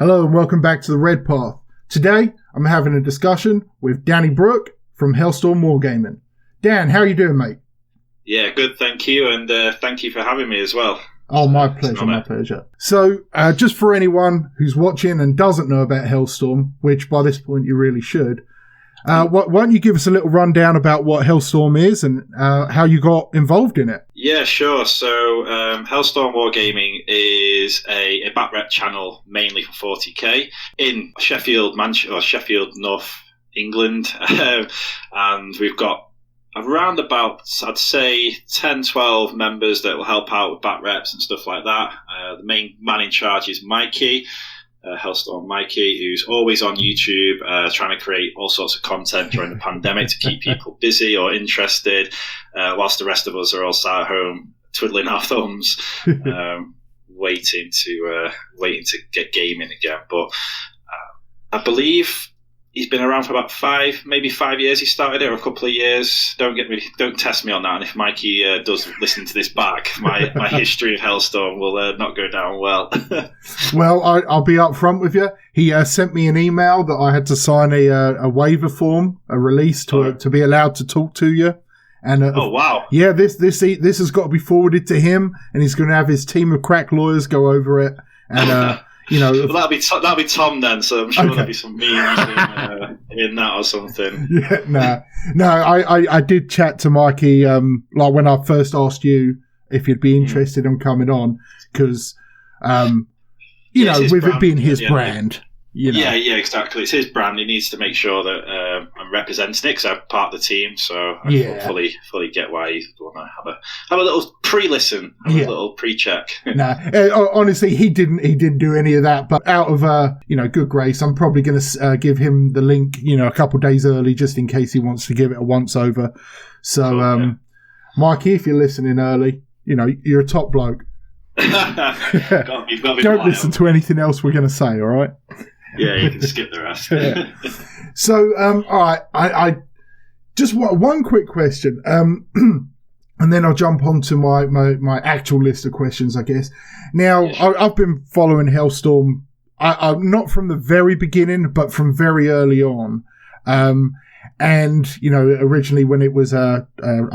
Hello and welcome back to the Red Path. Today, I'm having a discussion with Dan Brooke from Hellstorm Wargaming. Dan, how are you doing, mate? Yeah, good, thank you, and thank you for having me as well. Oh, my pleasure. So, just for anyone who's watching and doesn't know about Hellstorm, which by this point you really should, why don't you give us a little rundown about what Hellstorm is and how you got involved in it? Yeah, sure. So Hellstorm Wargaming is a bat rep channel mainly for 40k in Sheffield, North England, and we've got around about, I'd say, 10, 12 members that will help out with bat reps and stuff like that. The main man in charge is Mikey. Hellstorm Mikey, who's always on YouTube trying to create all sorts of content during the pandemic to keep people busy or interested, whilst the rest of us are all sat at home twiddling our thumbs, waiting to get gaming again. But I believe he's been around for about 5 years. He started it, or a couple of years. Don't test me on that. And if Mikey does listen to this back, my history of Hellstorm will not go down well. Well, I'll be up front with you. He sent me an email that I had to sign a waiver form, a release to be allowed to talk to you. And oh wow! Yeah, this has got to be forwarded to him, and he's going to have his team of crack lawyers go over it. And well, that'll be Tom then. So I'm sure there'll be some memes in that or something. Yeah, no. I did chat to Mikey like when I first asked you if you'd be interested in coming on, because with it being his brand. Yeah, exactly. It's his brand. He needs to make sure that I'm representing it because I'm part of the team. So I fully get why you want to have a little pre-listen, a little pre-check. Honestly, he didn't do any of that. But out of good grace, I'm probably going to give him the link, a couple of days early, just in case he wants to give it a once over. So, Mikey, if you're listening early, you're a top bloke. You've got to be Don't listen to anything else we're going to say. All right. Yeah, you can skip the rest. So, all right, I just want one quick question, and then I'll jump on to my actual list of questions, I guess. Now, I've been following Hellstorm, not from the very beginning, but from very early on. And, originally when it was, I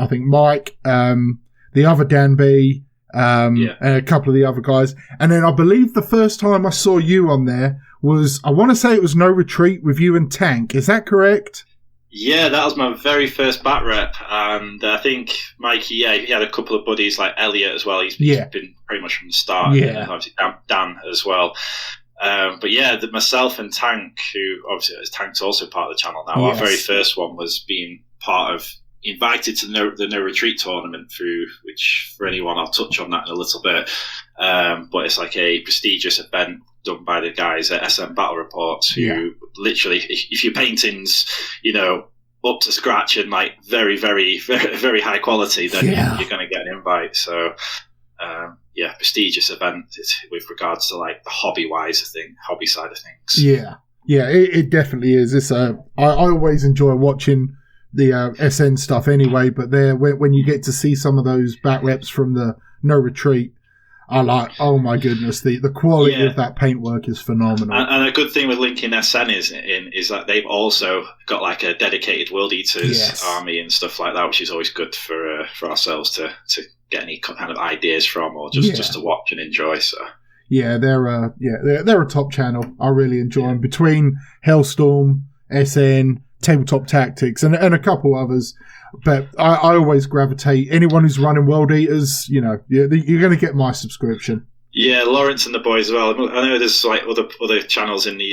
think Mike, the other Dan B, and a couple of the other guys. And then I believe the first time I saw you on there was, I want to say it was No Retreat with you and Tank. Is that correct? Yeah, that was my very first bat rep. And I think Mikey, he had a couple of buddies like Elliot as well. He's been pretty much from the start. Yeah. And obviously Dan as well. But myself and Tank, who obviously Tank's also part of the channel now. Yes. Our very first one was being invited to the No Retreat tournament which for anyone, I'll touch on that in a little bit. But it's like a prestigious event done by the guys at SM Battle Reports who literally, if your painting's, up to scratch and like very, very, very, very high quality, then you're going to get an invite. So, prestigious event with regards to like the hobby side of things. Yeah, it definitely is. It's I always enjoy watching the SN stuff anyway, but when you get to see some of those bat reps from the No Retreat, I like, oh my goodness, the quality of that paintwork is phenomenal. And a good thing with linking SN is that they've also got like a dedicated World Eaters army and stuff like that, which is always good for ourselves to get any kind of ideas from, or just to watch and enjoy. So they're a top channel. I really enjoy them. Between Hellstorm, SN, Tabletop Tactics, and a couple others. But I always gravitate. Anyone who's running World Eaters, you're going to get my subscription. Yeah, Lawrence and the boys as well. I know there's like other channels in the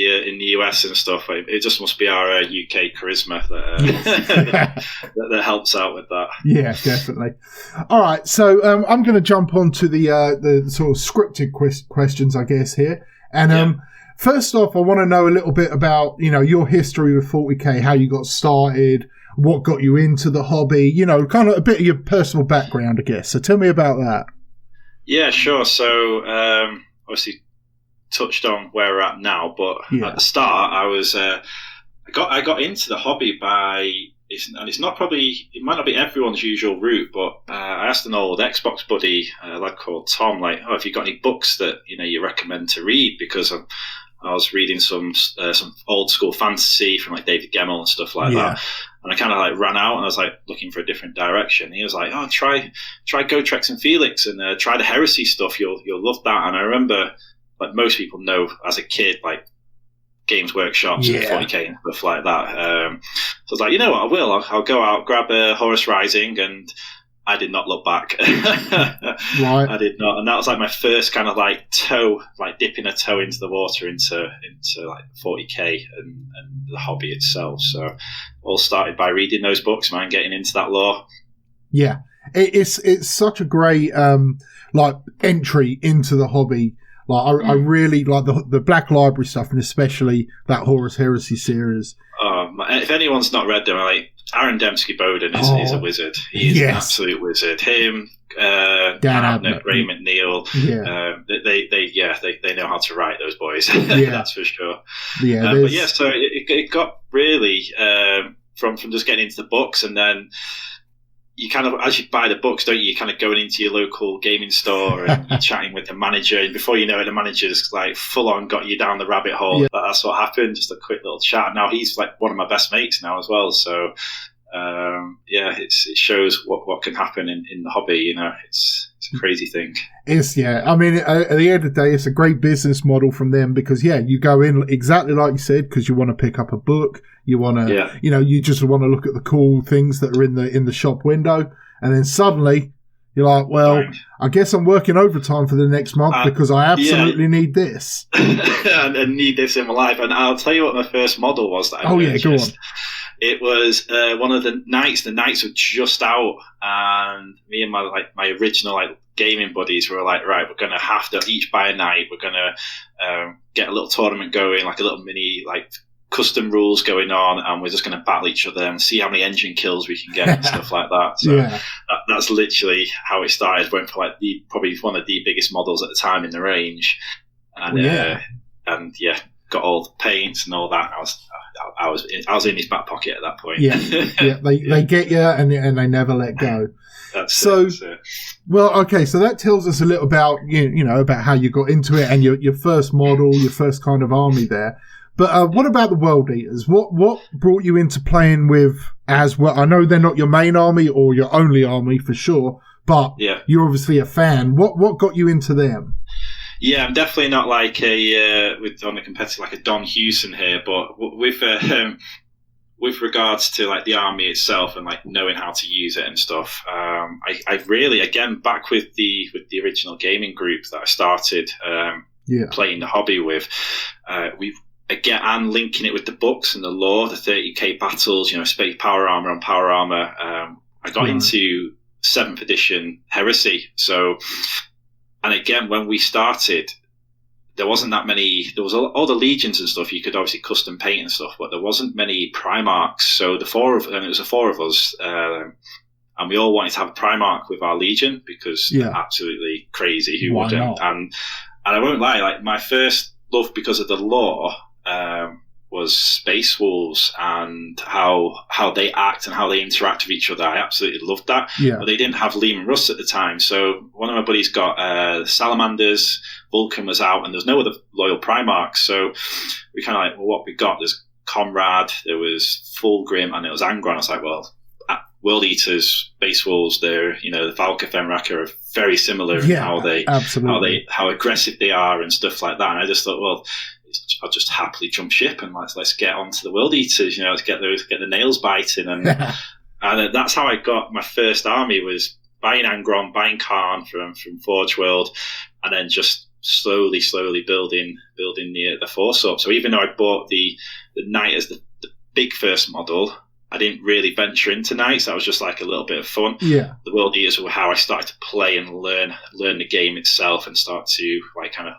US and stuff. It just must be our UK charisma that helps out with that. Yeah, definitely. All right, so I'm going to jump on to the sort of scripted questions, I guess, here. And first off, I want to know a little bit about your history with 40k, how you got started, what got you into the hobby, kind of a bit of your personal background, I guess. So tell me about that. Yeah, sure. So obviously touched on where we're at now, but at the start I was I got into the hobby by, it might not be everyone's usual route, but I asked an old Xbox buddy, a lad called Tom, like, have you got any books that you recommend to read, because I'm I was reading some old school fantasy from like David Gemmell and stuff like that. And I kind of like ran out and I was like looking for a different direction. He was like, "Oh, try Gotrek and Felix and try the heresy stuff. You'll love that." And I remember, like most people know, as a kid, like Games Workshops and 40K and stuff like that. So I was like, you know what, I will. I'll go out, grab Horus Rising, and I did not look back. Right. I did not, and that was like my first kind of like dipping a toe into the water into like 40K and the hobby itself. So all started by reading those books, man, getting into that lore. Yeah, it's such a great like entry into the hobby. Like I really like the Black Library stuff, and especially that Horus Heresy series. If anyone's not read them, like Aaron Dembski-Bowden is a wizard. He is an absolute wizard. Him, Dan Abnett, Ray McNeil. Yeah. They know how to write, those boys. That's for sure. Yeah. So it got really from just getting into the books, and then you kind of, as you buy the books, don't you? You're kind of going into your local gaming store and you're chatting with the manager, and before you know it, the manager's like full on got you down the rabbit hole. Yeah. That's what happened. Just a quick little chat. Now he's like one of my best mates now as well. So it shows what can happen in the hobby. You know, it's a crazy thing. I mean, at the end of the day, it's a great business model from them because you go in exactly like you said, because you want to pick up a book. You want to, you just want to look at the cool things that are in the shop window, and then suddenly you're like, well, I guess I'm working overtime for the next month because I absolutely need this. and need this in my life. And I'll tell you what my first model was that I purchased. Go on. It was one of the Knights. The Knights were just out, and me and my original gaming buddies were like, right, we're going to have to each buy a Knight. We're going to get a little tournament going, like a little mini custom rules going on, and we're just going to battle each other and see how many engine kills we can get and stuff like that. So that's literally how it started. Went for probably one of the biggest models at the time in the range, and got all the paints and all that. I was in his back pocket at that point. They get you and they never let go. That's it. Well, okay, so that tells us a little about about how you got into it and your first model, your first kind of army there. But what about the World Eaters? What brought you into playing with as well? I know they're not your main army or your only army for sure, but you're obviously a fan. What got you into them? Yeah, I'm definitely not like on the competitive like a Don Hewson here, but with regards to like the army itself and like knowing how to use it and stuff, I really, again, back with the original gaming group that I started playing the hobby with, again, and linking it with the books and the lore, the 30k battles, space power armor on power armor. I got into 7th edition Heresy. So, and again, when we started, there wasn't that many. There was all the legions and stuff. You could obviously custom paint and stuff, but there wasn't many Primarchs. So it was the 4 of us, and we all wanted to have a Primarch with our legion because they're absolutely crazy. Who wouldn't? And I won't lie, like my first love because of the lore was Space Wolves and how they act and how they interact with each other. I absolutely loved that. Yeah. But they didn't have Leman Russ at the time. So one of my buddies got Salamanders, Vulcan was out, and there's no other loyal Primarchs. So we kind of like, well, what we got, there's Comrade, there was Fulgrim, and it was Angron. I was like, well, World Eaters, Space Wolves, they're, the Valka Fenraka are very similar in how aggressive they are and stuff like that. And I just thought, well, I'll just happily jump ship and let's get onto the World Eaters. Let's get the nails biting, and that's how I got my first army, was buying Angron, buying Kharn from Forge World, and then just slowly building the force up. So even though I bought the Knight as the big first model, I didn't really venture into Knights. That was just like a little bit of fun. Yeah. The World Eaters were how I started to play and learn the game itself and start to like kind of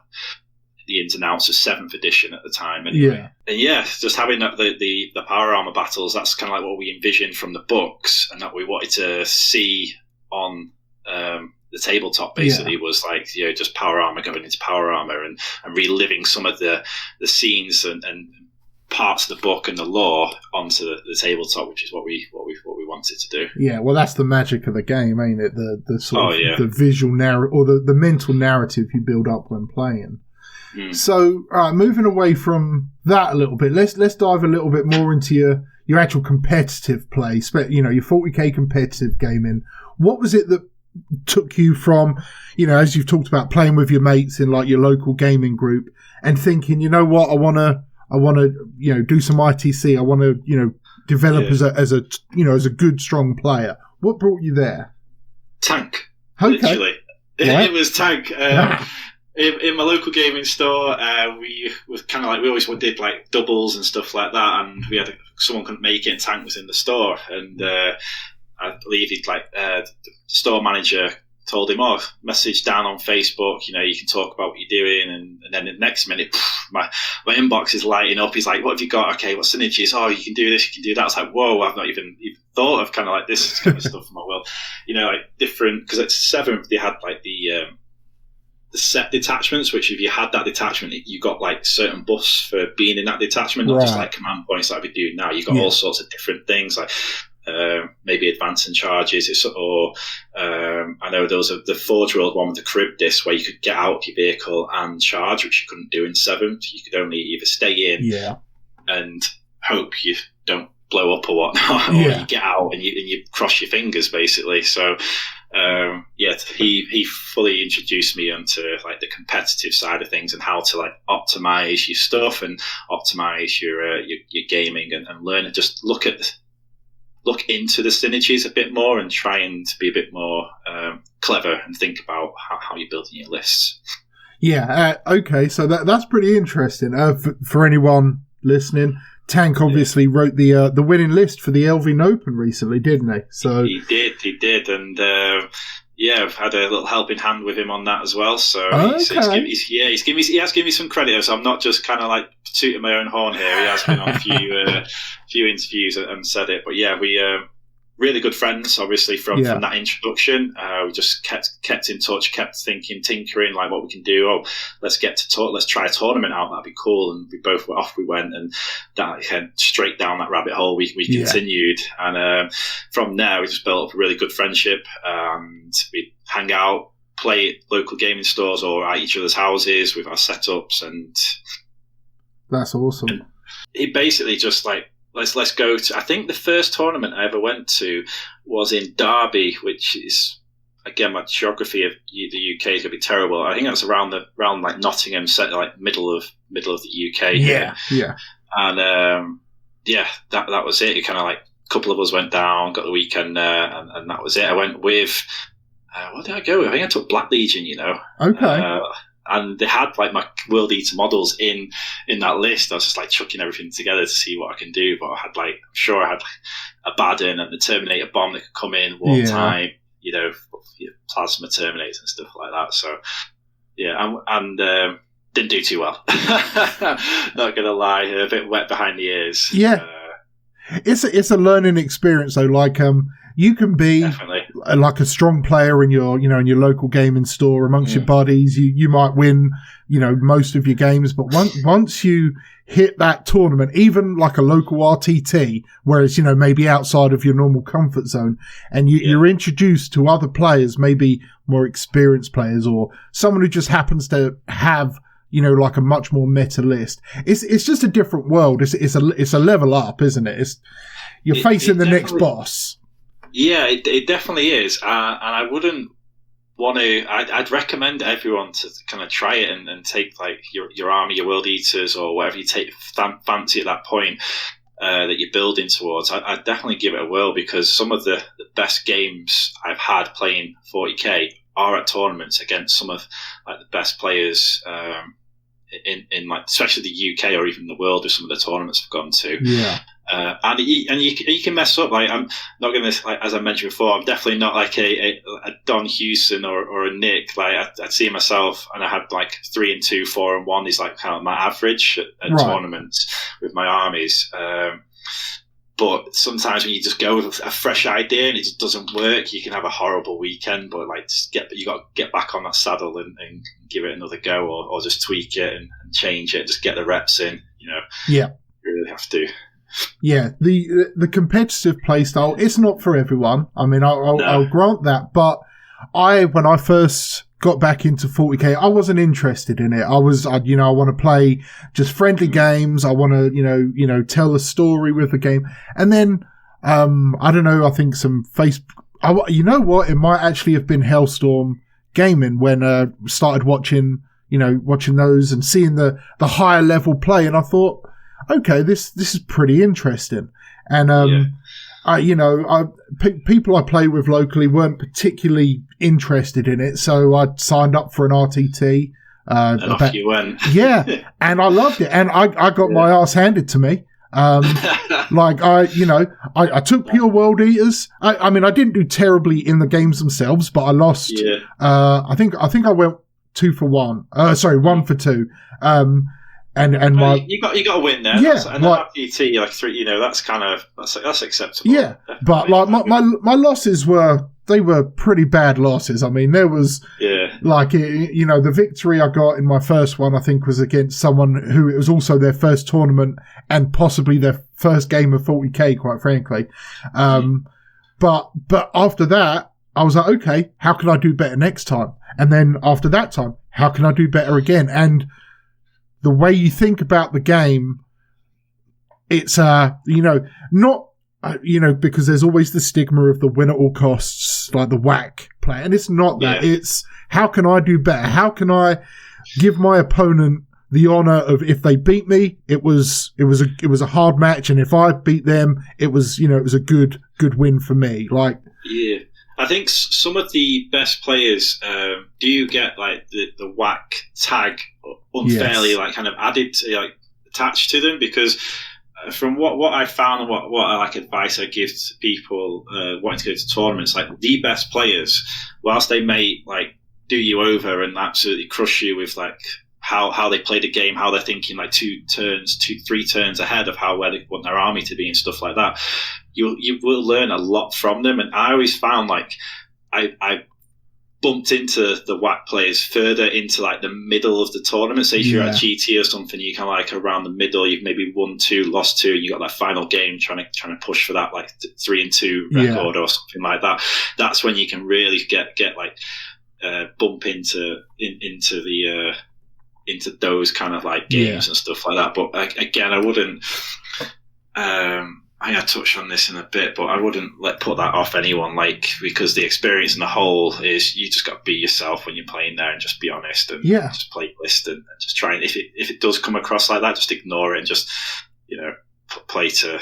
the ins and outs of 7th edition at the time. Anyway. And just having the power armor battles, that's kind of like what we envisioned from the books and that we wanted to see on the tabletop, basically, was like, just power armor going into power armor and reliving some of the scenes and parts of the book and the lore onto the tabletop, which is what we wanted to do. Yeah, well, that's the magic of the game, ain't it? The sort of the visual narrative or the mental narrative you build up when playing. So, moving away from that a little bit, let's dive a little bit more into your actual competitive play. Your 40k competitive gaming. What was it that took you from, as you've talked about, playing with your mates in like your local gaming group and thinking, you know what, I want to, do some ITC. I want to, develop as a good, strong player. What brought you there? Tank. Okay. Literally. It was Tank. In my local gaming store, we were kind of like, we always did like doubles and stuff like that, and we had someone couldn't make it and Tank was in the store, and I believe the store manager told him, message down on Facebook, you can talk about what you're doing, and then the next minute, my inbox is lighting up. He's like, what have you got? Okay, what synergies? You can do this, you can do that. I was like, whoa, I've not even thought of kind of like this kind of stuff in my world. Like different, because at 7th they had like the set detachments, which if you had that detachment, you got like certain buffs for being in that detachment, not just like command points like we do now. You got all sorts of different things, like maybe advancing charges, I know there was the Forge World one with the crib disc where you could get out of your vehicle and charge, which you couldn't do in 7th. You could only either stay in and hope you don't blow up or whatnot, or you get out and you cross your fingers basically. So he fully introduced me onto like the competitive side of things and how to like optimize your stuff and optimize your gaming and learn and just look into the synergies a bit more and try and be a bit more clever and think about how you're building your lists. Okay, so that's pretty interesting. For anyone listening, Tank obviously wrote the winning list for the Elvin Open recently, didn't he? So he did, and I've had a little helping hand with him on that as well. So he's given me some credit. So I'm not just kind of like tooting my own horn here. He has been on a few interviews and said it. But we really good friends, obviously from that introduction. We just kept in touch, kept tinkering like what we can do. Let's try a tournament out. That'd be cool. And we both went off. We went, and that straight down that rabbit hole. We continued, and from there we just built up a really good friendship. And we hang out, play at local gaming stores or at each other's houses with our setups, and that's awesome. And he basically just like, let's go to, I think the first tournament I ever went to was in Derby, which is, again, my geography of the UK is going to be terrible. I think that's around like Nottingham, set like middle of the UK. Yeah. And that was it. It kind of like a couple of us went down, got the weekend there, and that was it. I went with, what did I go with? I think I took Black Legion, Okay. And they had like my World Eater models in that list. I was just like chucking everything together to see what I can do. But I had a Baden and the Terminator bomb that could come in wartime, plasma Terminators and stuff like that. So and didn't do too well. Not gonna lie, a bit wet behind the ears. It's a learning experience though. Like you can be definitely like a strong player in your local gaming store amongst your buddies. You might win, most of your games, but once you hit that tournament, even like a local RTT, whereas maybe outside of your normal comfort zone, and you're introduced to other players, maybe more experienced players or someone who just happens to have like a much more meta list. It's just a different world. It's a level up, isn't it? You're facing the next boss. Yeah, it definitely is, and I wouldn't want to. I'd recommend everyone to kind of try it and take like your army, your World Eaters, or whatever you take fancy at that point that you're building towards. I'd definitely give it a whirl, because some of the best games I've had playing 40k are at tournaments against some of like the best players in like especially the UK or even the world with some of the tournaments I've gone to. Yeah. And you can mess up. Like, I'm not going to, like, as I mentioned before, I'm definitely not like a Don Hewson or a Nick. Like, I'd see myself, and I had like 3-2, 4-1 is like kind of my average at tournaments with my armies. But sometimes when you just go with a fresh idea and it just doesn't work, you can have a horrible weekend. But like, you got to get back on that saddle and give it another go, or just tweak it and change it. Just get the reps in. Yeah, you really have to. Yeah, the competitive playstyle, it's not for everyone. I mean, I'll grant that, but when I first got back into 40k, I wasn't interested in it. I want to play just friendly games. I want to, tell a story with the game. And then, I don't know, I think some you know what? It might actually have been Hellstorm Gaming when, started watching those and seeing the higher level play. And I thought, okay, this is pretty interesting. And, people I play with locally weren't particularly interested in it, so I signed up for an RTT. And off you went. Yeah, and I loved it, and I got my ass handed to me. I took Pure World Eaters. I mean, I didn't do terribly in the games themselves, but I lost. Yeah. I think I went 2 for 1. 1 for 2. And you got a win there. Yeah, and RTT like 3. That's acceptable. Yeah, but like my losses were pretty bad losses. I mean, there was the victory I got in my first one, I think, was against someone who it was also their first tournament and possibly their first game of 40k, quite frankly. But after that, I was like, okay, how can I do better next time? And then after that time, how can I do better again? And the way you think about the game, it's because there's always the stigma of the win at all costs, like the whack play, and it's not that. It's how can I do better? How can I give my opponent the honor of, if they beat me, it was a hard match, and if I beat them, it was a good win for me. Like, yeah. I think some of the best players do get like the whack tag unfairly kind of added to, attached to them, because from what I found and what advice I give to people wanting to go to tournaments, like the best players, whilst they may do you over and absolutely crush you with how they play the game, how they're thinking 3 turns ahead of where they want their army to be and stuff like that, you will learn a lot from them. And I always found I bumped into the whack players further into the middle of the tournament. Say if you're at GT or something, you kind of around the middle, you've maybe won 2, lost 2, and you got that final game trying to push for that 3-2 record or something like that. That's when you can really get bump into those kind of games and stuff like that. But again, I wouldn't. I touched on this in a bit, but I wouldn't put that off anyone, because the experience in the whole is you just got to be yourself when you're playing there and just be honest and just play list and just try, and if it does come across like that, just ignore it and just play to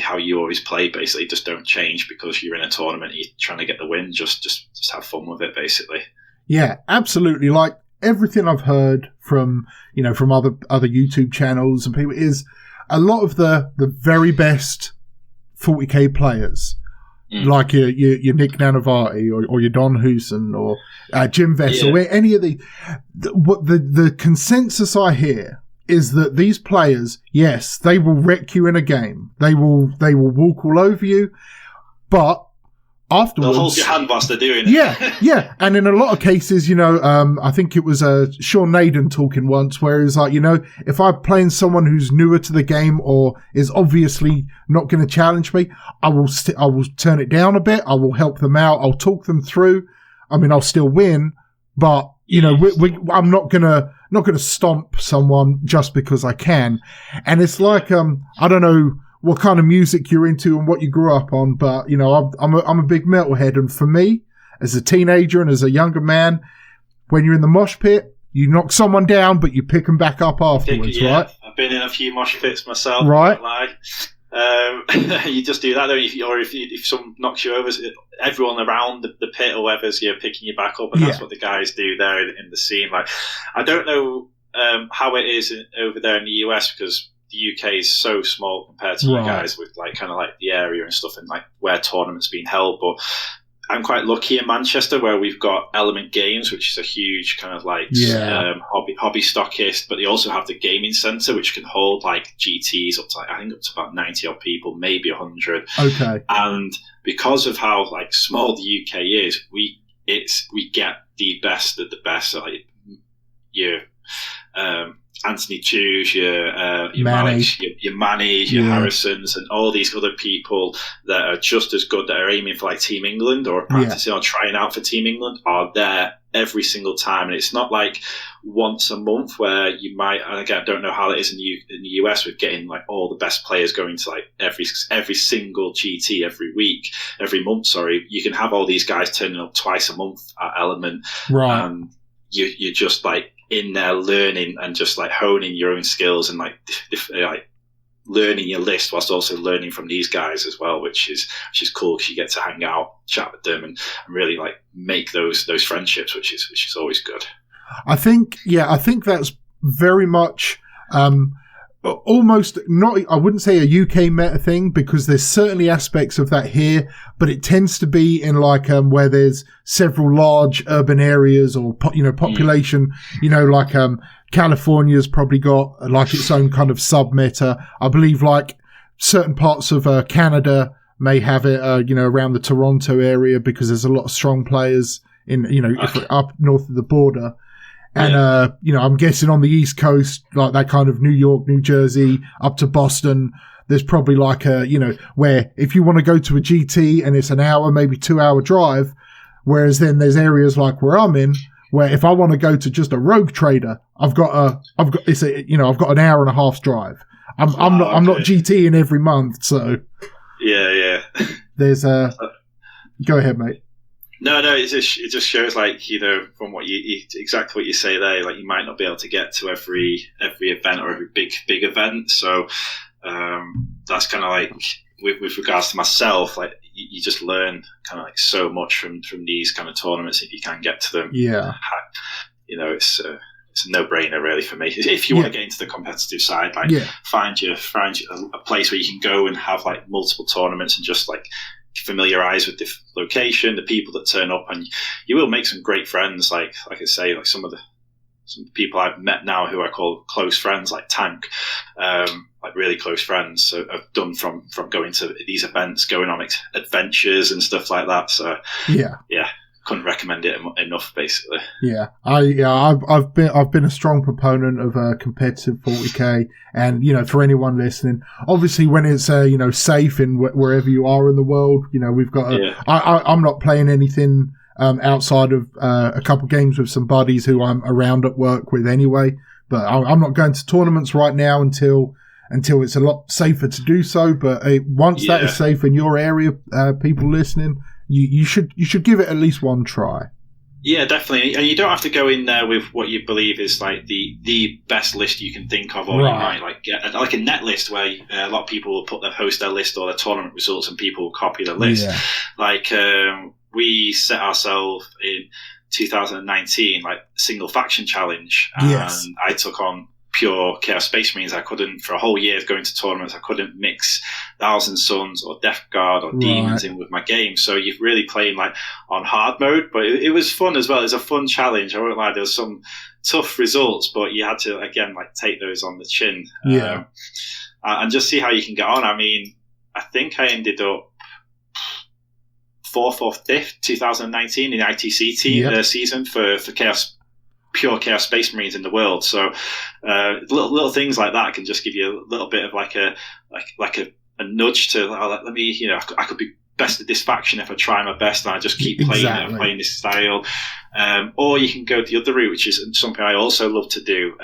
how you always play. Basically, just don't change because you're in a tournament. You're trying to get the win. Just have fun with it, basically. Yeah, absolutely. Like everything I've heard from from other YouTube channels and people is a lot of the very best 40k players, like your Nick Nanavati or your Don Hooson or Jim Vessel, any of the consensus I hear is that these players, yes, they will wreck you in a game. They will walk all over you, but afterwards, they'll hold your hand whilst they're doing it. Yeah. And in a lot of cases, I think it was Sean Naden talking once, where he was like, if I'm playing someone who's newer to the game or is obviously not going to challenge me, I will turn it down a bit. I will help them out. I'll talk them through. I mean, I'll still win, but I'm not gonna stomp someone just because I can. And it's like, I don't know what kind of music you're into and what you grew up on, but I'm a big metalhead, and for me, as a teenager and as a younger man, when you're in the mosh pit, you knock someone down, but you pick them back up afterwards, right? I've been in a few mosh pits myself, right? You just do that, don't you? Or if someone knocks you over, everyone around the pit or whatever's picking you back up, and that's what the guys do there in the scene. I don't know how it is over there in the US, because the UK is so small compared to you guys with the area and stuff and where tournaments being held. But I'm quite lucky in Manchester where we've got Element Games, which is a huge kind of hobby stockist, but they also have the gaming centre, which can hold GTs up to I think up to about 90 odd people, maybe 100. Okay. And because of how small the UK is, we get the best of the best. Anthony Chews, your Manny. Maliks, your Manny, your Harrisons, and all these other people that are just as good, that are aiming for like Team England or practicing or trying out for Team England, are there every single time. And it's not like once a month where you might, and again, I don't know how it is in the US with getting like all the best players going to like every single GT every month, sorry. You can have all these guys turning up twice a month at Element. Right. And you're just like in there learning and just like honing your own skills and like learning your list whilst also learning from these guys as well, which is cool because you get to hang out, chat with them, and really like make those friendships, which is always good. I think that's very much almost not, I wouldn't say a UK meta thing, because there's certainly aspects of that here, but it tends to be in like where there's several large urban areas or population, like California's probably got like its own kind of sub meta. I believe like certain parts of Canada may have it, around the Toronto area, because there's a lot of strong players in, if we're up north of the border. And, I'm guessing on the East Coast, like that kind of New York, New Jersey, up to Boston, there's probably like where if you want to go to a GT and it's an hour, maybe 2 hour drive, whereas then there's areas like where I'm in, where if I want to go to just a rogue trader, I've got an hour and a half drive. I'm not GTing every month, so. Yeah. There's go ahead, mate. No, it just shows like, from what exactly what you say there, like you might not be able to get to every event or every big event. So that's kind of like with regards to myself, like you just learn kind of like so much from these kind of tournaments if you can get to them. Yeah. It's a no-brainer really for me. If you want to get into the competitive side, like find a place where you can go and have like multiple tournaments and just like familiarize with the location, the people that turn up, and you will make some great friends. Like I say, like some people I've met now who I call close friends, like Tank, like really close friends. So I've done from going to these events, going on adventures and stuff like that. So yeah. Couldn't recommend it enough, basically. Yeah, I've been a strong proponent of competitive 40k, and for anyone listening, obviously when it's safe in wherever you are in the world, we've got. I'm not playing anything outside of a couple games with some buddies who I'm around at work with anyway. But I'm not going to tournaments right now until it's a lot safer to do so. But once that is safe in your area, people listening. You should give it at least one try. Yeah, definitely. And you don't have to go in there with what you believe is like the best list you can think of, or you might like get like a net list where a lot of people will host their list or their tournament results, and people will copy the list. Yeah. Like we set ourselves in 2019 like single faction challenge, and I took on pure Chaos Space Marines. I couldn't, for a whole year of going to tournaments, I couldn't mix Thousand Suns or Death Guard or Demons in with my game. So you're really playing like on hard mode, but it was fun as well. It was a fun challenge. I won't lie, there was some tough results, but you had to, again, like take those on the chin. And just see how you can get on. I mean, I think I ended up 4th or 5th, 2019 in the ITC team season for pure Chaos Space Marines in the world. So little things like that can just give you a little bit of like a nudge to let me, I could be best at this faction if I try my best and I just keep playing it and playing this style. Or you can go the other route, which is something I also love to do,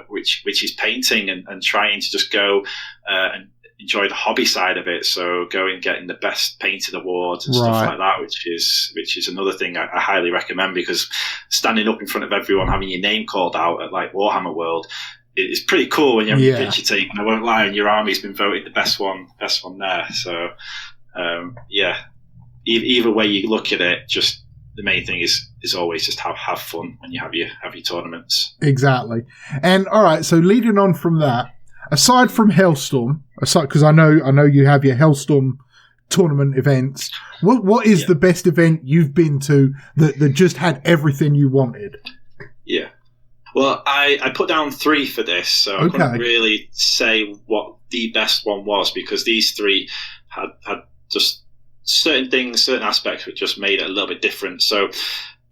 which is painting and trying to just go and enjoy the hobby side of it. So going getting the best painted awards and stuff like that, which is another thing I highly recommend, because standing up in front of everyone, having your name called out at like Warhammer World, it's pretty cool when you have your picture taken. I won't lie, and your army's been voted the best one there. So either way you look at it, just the main thing is always just have fun when you have your tournaments. Exactly. And all right, so leading on from that, aside from Hellstorm, because I know you have your Hellstorm tournament events, what is the best event you've been to that just had everything you wanted? Yeah. Well, I put down 3 for this, so I couldn't really say what the best one was, because these 3 had just certain things, certain aspects which just made it a little bit different. So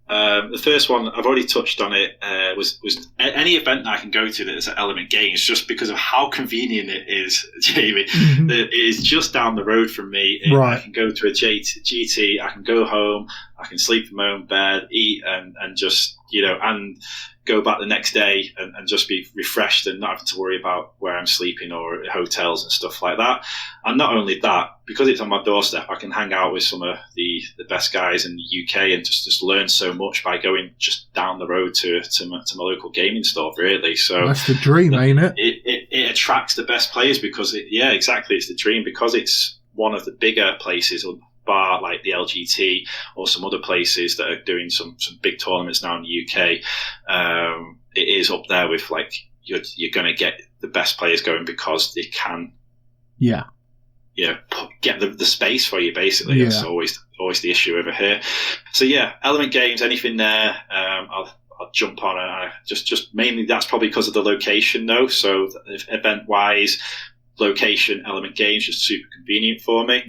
The first one, I've already touched on it, was any event that I can go to that is at Element Games, just because of how convenient it is, Jamie. Mm-hmm. It is just down the road from me. Right. I can go to a GT, I can go home, I can sleep in my own bed, eat, and just, and go back the next day and just be refreshed and not having to worry about where I'm sleeping or hotels and stuff like that. And not only that, because it's on my doorstep, I can hang out with some of the best guys in the UK and just learn so much by going just down the road to my local gaming store, really. So that's the dream, ain't it? It attracts the best players because exactly, it's the dream, because it's one of the bigger places, bar like the LGT or some other places that are doing some big tournaments now in the UK. It is up there with, like, you're going to get the best players going because they can get the space for you, basically. It's always the issue over here. So Element Games, anything there, I'll jump on. And just mainly that's probably because of the location, though. So event wise, location, Element Games, just super convenient for me.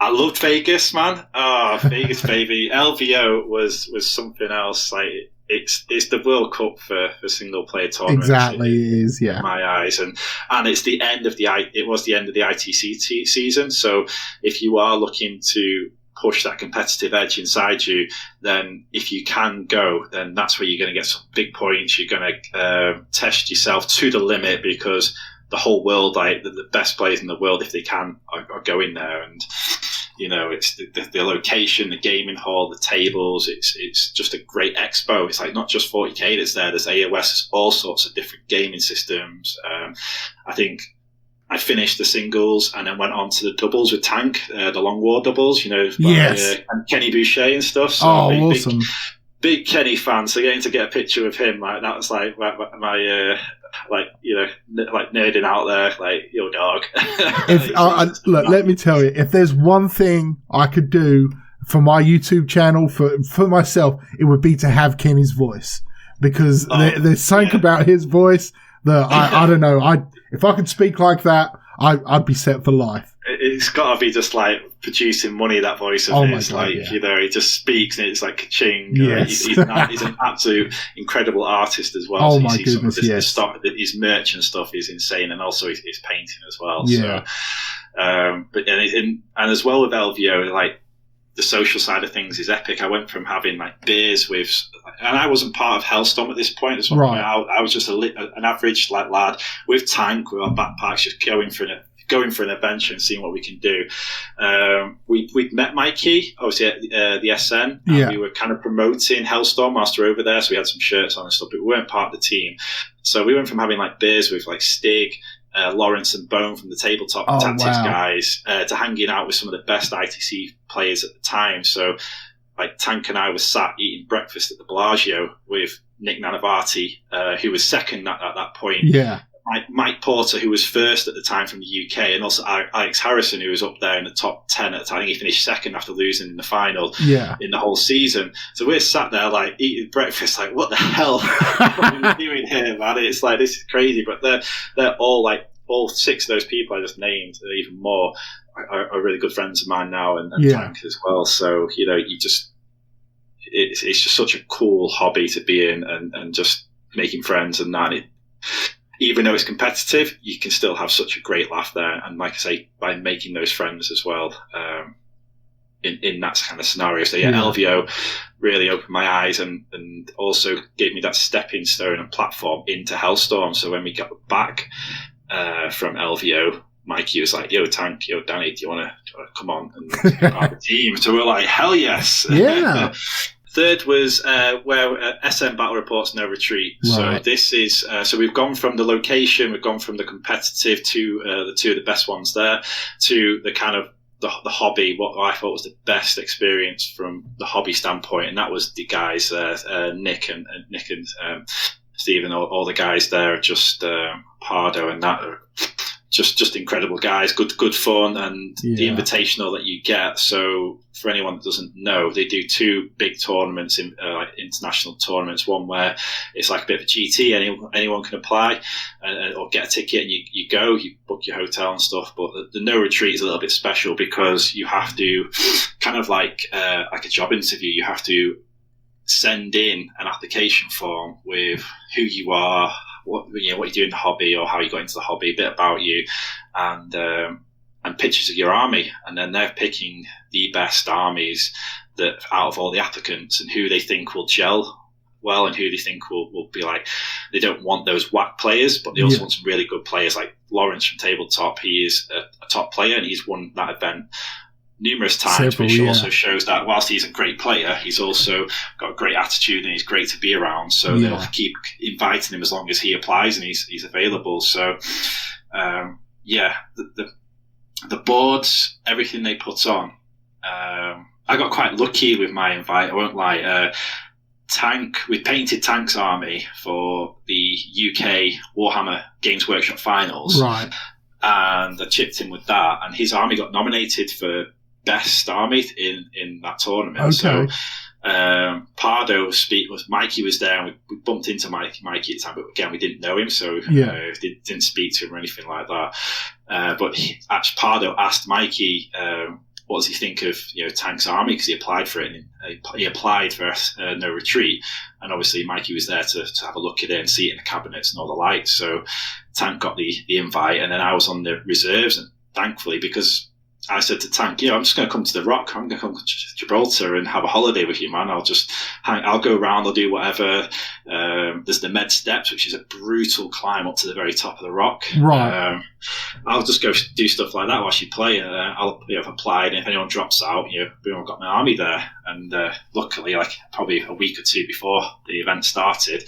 I loved Vegas, man. Oh, Vegas, baby. LVO was something else. Like, it's the World Cup for single player tournaments. Exactly, it is. Yeah, in my eyes, and it's the end of it was the end of the ITC season. So if you are looking to push that competitive edge inside you, then if you can go, then that's where you're going to get some big points. You're going to test yourself to the limit, because the whole world, like the best players in the world, if they can, are going there. And it's the location, the gaming hall, the tables. It's just a great expo. It's like not just 40k that's there. There's AOS, there's all sorts of different gaming systems. I think I finished the singles and then went on to the doubles with Tank, the Long War doubles. And Kenny Boucher and stuff. So awesome. Big Kenny fan. So getting to get a picture with him, like, that was like my like nerding out there, like, your dog. Look, let me tell you, if there's one thing I could do for my YouTube channel for myself, it would be to have Kenny's voice, because there's something about his voice that I don't know. If I could speak like that, I'd be set for life. It's got to be just like producing money, that voice of his. God, like, he just speaks and it's like ka-ching. Yes. He's an absolute incredible artist as well. Oh, so my goodness, his stuff, his merch and stuff is insane, and also his painting as well. Yeah. So, but and as well with LVO, like, the social side of things is epic. I went from having like beers with, and I wasn't part of Hellstorm at this point. Right. I was just an average like lad with Tank, with our backpacks, just going for an adventure and seeing what we can do. We'd met Mikey, obviously, at the SN. And we were kind of promoting Hellstorm whilst we were over there, so we had some shirts on and stuff, but we weren't part of the team. So we went from having like beers with like Stig, Lawrence and Bone from the Tabletop Tactics guys, to hanging out with some of the best ITC players at the time. So like Tank and I were sat eating breakfast at the Bellagio with Nick Nanavati, who was second at that point. Yeah. Mike Porter, who was first at the time from the UK, and also Alex Harrison, who was up there in the top 10 at the time. I think he finished second after losing in the final in the whole season. So we're sat there like eating breakfast, like, what the hell are we doing here, man? It's like, this is crazy. But they're all like, all six of those people I just named, even more, are really good friends of mine now, and Tank as well. So, it's just such a cool hobby to be in, and just making friends and that. Even though it's competitive, you can still have such a great laugh there. And like I say, by making those friends as well, in that kind of scenario. So LVO really opened my eyes and also gave me that stepping stone and platform into Hellstorm. So when we got back from LVO, Mikey was like, yo, Tank, yo, Danny, do you want to come on and be part of the team? So we're like, hell yes. Yeah. Third was where SM Battle Reports No Retreat. Right. So this is so we've gone from the location, we've gone from the competitive to the two of the best ones there, to the kind of the hobby. What I thought was the best experience from the hobby standpoint, and that was the guys Nick and Stephen, all the guys there, just Pardo and that. Just incredible guys, good fun, and the invitational that you get. So for anyone that doesn't know, they do two big tournaments, like international tournaments. One where it's like a bit of a GT, anyone can apply or get a ticket, and you go, you book your hotel and stuff. But the No Retreat is a little bit special because you have to kind of like a job interview. You have to send in an application form with who you are, what you do in the hobby, or how you got into the hobby, a bit about you, and pictures of your army, and then they're picking the best armies that out of all the applicants, and who they think will gel well, and who they think will be like, they don't want those whack players, but they also want some really good players, like Lawrence from Tabletop. He is a top player, and he's won that event numerous times, which also shows that whilst he's a great player, he's also got a great attitude, and he's great to be around, so they'll keep inviting him as long as he applies and he's available. So the boards, everything they put on, I got quite lucky with my invite, I won't lie. We painted Tank's army for the UK Warhammer Games Workshop finals, right? And I chipped in with that, and his army got nominated for best army in that tournament. Okay. So Pardo Mikey was there, and we bumped into Mikey at the time, but again we didn't know him, so didn't speak to him or anything like that. But Pardo asked Mikey, what does he think of Tank's army, because he applied for it, and he applied for No Retreat, and obviously Mikey was there to have a look at it and see it in the cabinets and all the lights. So Tank got the invite, and then I was on the reserves, and thankfully, because I said to Tank, I'm just going to come to the Rock. I'm going to come to Gibraltar and have a holiday with you, man. I'll go around. I'll do whatever. There's the Med Steps, which is a brutal climb up to the very top of the Rock. Right. I'll just go do stuff like that while you play. I've applied, and if anyone drops out, I've got my army there. And luckily, like probably a week or two before the event started,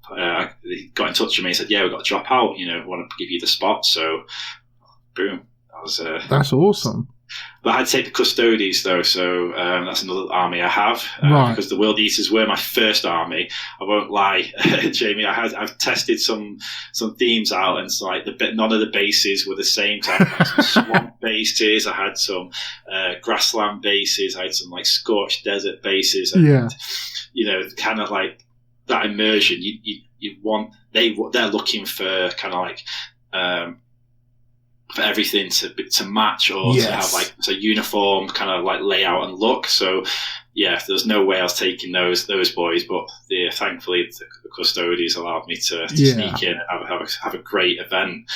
they got in touch with me and said, we've got to drop out. We want to give you the spot. So, boom. That's awesome. But I'd take the Custodes though, so that's another army I have, because the World Eaters were my first army. I won't lie, Jamie. I've tested some themes out, and it's like none of the bases were the same. So I had some swamp bases, I had some grassland bases, I had some like scorched desert bases, and kind of like that immersion. You want they're looking for kind of like. For everything to match, or to have like a uniform kind of like layout and look. So there's no way I was taking those boys, but thankfully the Custodes allowed me to sneak in and have a great event.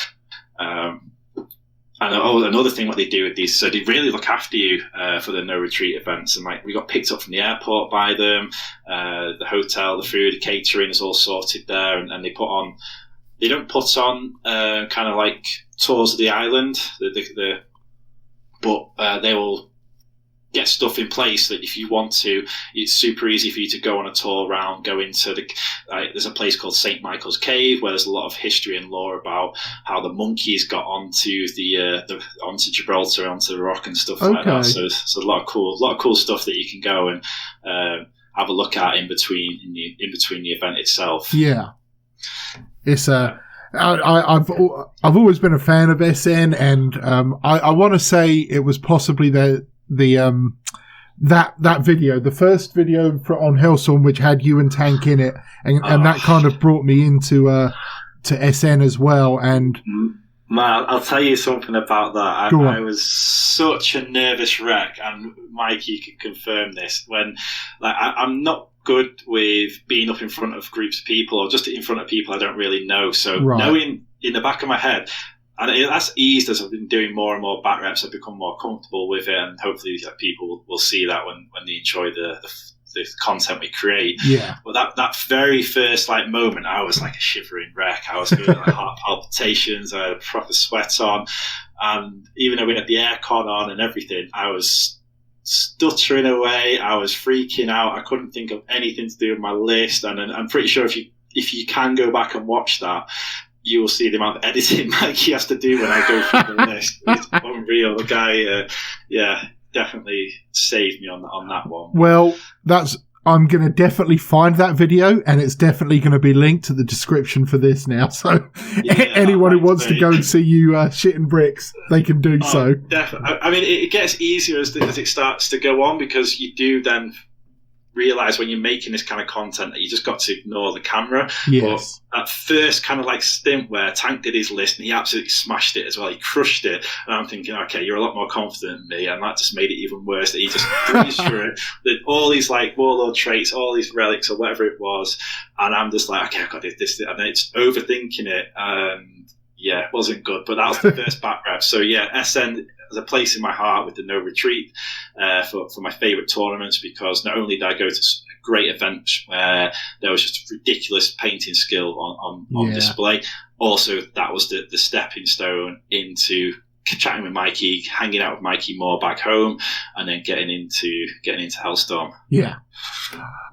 And another thing what they do with these, so they really look after you for the No Retreat events, and like we got picked up from the airport by them, the hotel, the food, the catering is all sorted there, and they don't put on kind of like tours of the island, but they will get stuff in place that if you want to, it's super easy for you to go on a tour around, go into there's a place called St. Michael's Cave where there's a lot of history and lore about how the monkeys got onto onto Gibraltar, onto the Rock and stuff like that. So there's a lot of cool stuff that you can go and have a look at in between the event itself. Yeah. It's I've always been a fan of SN, and I want to say it was possibly that video, the first video on Hellstorm, which had you and Tank in it, and that kind of brought me into to SN as well. And man, I'll tell you something about that. I was such a nervous wreck, and Mikey can confirm this. When I'm not good with being up in front of groups of people, or just in front of people I don't really know. So knowing in the back of my head, and that's eased as I've been doing more and more back reps, I've become more comfortable with it, and hopefully people will see that when they enjoy the content we create. Yeah. But that very first moment, I was like a shivering wreck. I was feeling like heart palpitations. I had a proper sweat on, and even though we had the aircon on and everything, I was stuttering away. I was freaking out. I couldn't think of anything to do with my list, and I'm pretty sure if you can go back and watch that, you will see the amount of editing Mikey has to do when I go through the list. It's unreal. The guy, definitely saved me on that one. Well, I'm going to definitely find that video, and it's definitely going to be linked to the description for this now. So anyone who wants to go and see you shitting bricks, they can do so. Definitely. I mean, it gets easier as it starts to go on, because you do then realize when you're making this kind of content that you just got to ignore the camera. Yes. But that first kind of like stint where Tank did his list and he absolutely smashed it as well, he crushed it, and I'm thinking, okay, you're a lot more confident than me, and that just made it even worse that he just breezed through it. All these like warlord traits, all these relics or whatever it was, and I'm just like, okay, I've got this, and then it's overthinking it, and yeah, it wasn't good. But that was the first back rep. So yeah, SN has a place in my heart with the No Retreat for my favourite tournaments, because not only did I go to great events where there was just ridiculous painting skill on display, also that was the stepping stone into chatting with Mikey, hanging out with Mikey more back home, and then getting into Hellstorm. Yeah.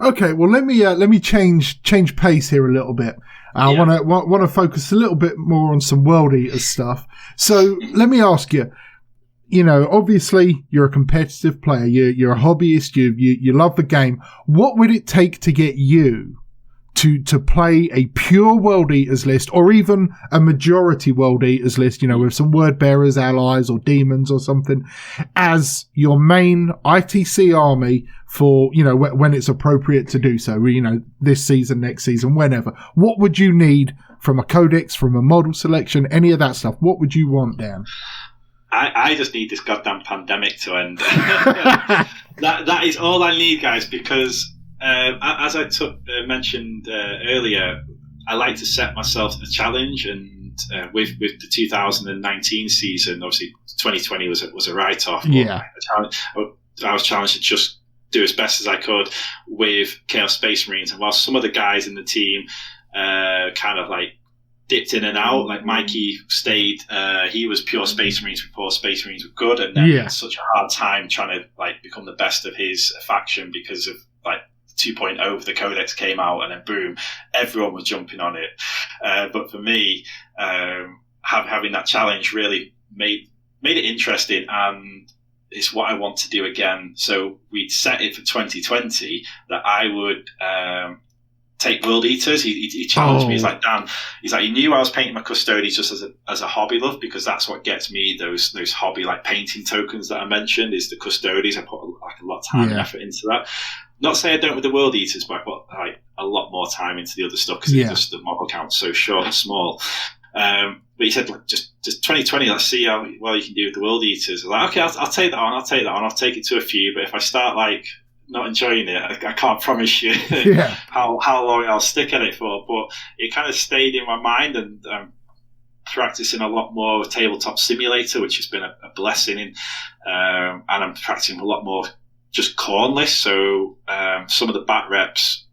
Okay. Well, let me change pace here a little bit. I want to focus a little bit more on some World Eaters stuff. So let me ask you. You know, obviously you're a competitive player. You're a hobbyist. You love the game. What would it take to get you to play a pure World Eaters list, or even a majority World Eaters list? You know, with some word bearers, allies, or demons, or something, as your main ITC army for, you know, when it's appropriate to do so. You know, this season, next season, whenever. What would you need from a codex, from a model selection, any of that stuff? What would you want, Dan? I just need this goddamn pandemic to end. That is all I need, guys, because as I mentioned earlier, I like to set myself a challenge, and with the 2019 season, obviously 2020 was a write-off. Yeah. I was challenged to just do as best as I could with Chaos Space Marines, and while some of the guys in the team kind of like dipped in and out, like Mikey stayed, he was pure Space Marines before Space Marines were good, and then had such a hard time trying to like become the best of his faction because of like 2.0, the Codex came out, and then boom, everyone was jumping on it. But for me, having that challenge really made it interesting, and it's what I want to do again. So we set it for 2020 that I would take World Eaters. He challenged me. He's like, Dan, he knew I was painting my Custodians just as a hobby love, because that's what gets me those hobby like painting tokens that I mentioned, is the Custodians. I put like a lot of time and effort into that. Not say I don't with the World Eaters, but I put like a lot more time into the other stuff because just the model count's so short and small. But he said, like, just 2020, let's see how well you can do with the World Eaters. I was like, okay, I'll take that on. I'll take it to a few. But if I start like not enjoying it, I can't promise you how long I'll stick at it for. But it kind of stayed in my mind, and I'm practicing a lot more Tabletop Simulator, which has been a blessing. And I'm practicing a lot more just corn lists. So some of the bat reps,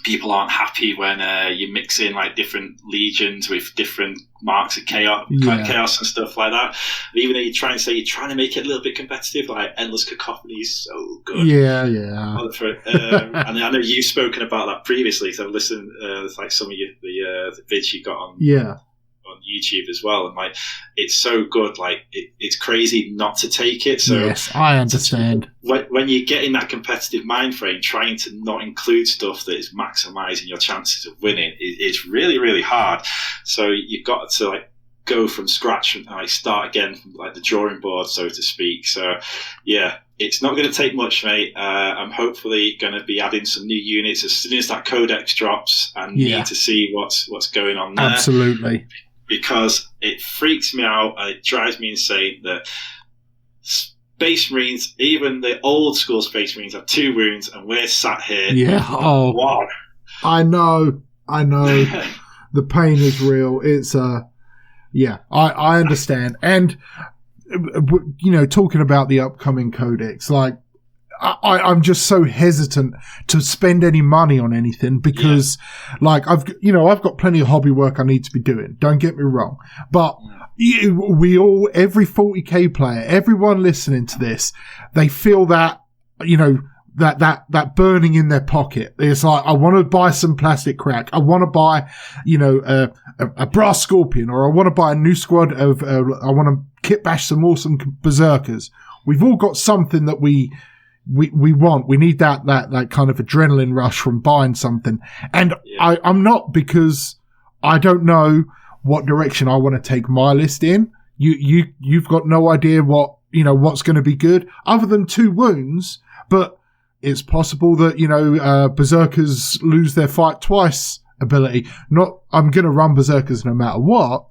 people aren't happy when you mix in like different legions with different marks of chaos and stuff like that. And even though you try and say you're trying to make it a little bit competitive, like Endless Cacophony is so good. And I know you've spoken about that previously, so I've listened like some of the vids you got on YouTube as well, and like it's so good. Like it's crazy not to take it. So yes, I understand. When you get in that competitive mind frame, trying to not include stuff that is maximizing your chances of winning is really, really hard. So you've got to like go from scratch and like start again from like the drawing board, so to speak. So yeah, it's not going to take much, mate. I'm hopefully going to be adding some new units as soon as that Codex drops, and need to see what's going on there. Absolutely. Because it freaks me out and it drives me insane that Space Marines, even the old school Space Marines, have 2 wounds, and we're sat here. One. I know. The pain is real. It's I understand. And you know, talking about the upcoming Codex, like I'm just so hesitant to spend any money on anything because, like, I've got plenty of hobby work I need to be doing. Don't get me wrong, but every 40k player, everyone listening to this, they feel that, you know, that burning in their pocket. It's like, I want to buy some plastic crack. I want to buy, you know, a brass scorpion, or I want to buy a new squad of, I want to kit bash some awesome berserkers. We've all got something that we want. We need that kind of adrenaline rush from buying something. And I'm not, because I don't know what direction I want to take my list in. You've got no idea what's going to be good other than 2 wounds. But it's possible that, Berserkers lose their fight twice ability. I'm going to run Berserkers no matter what,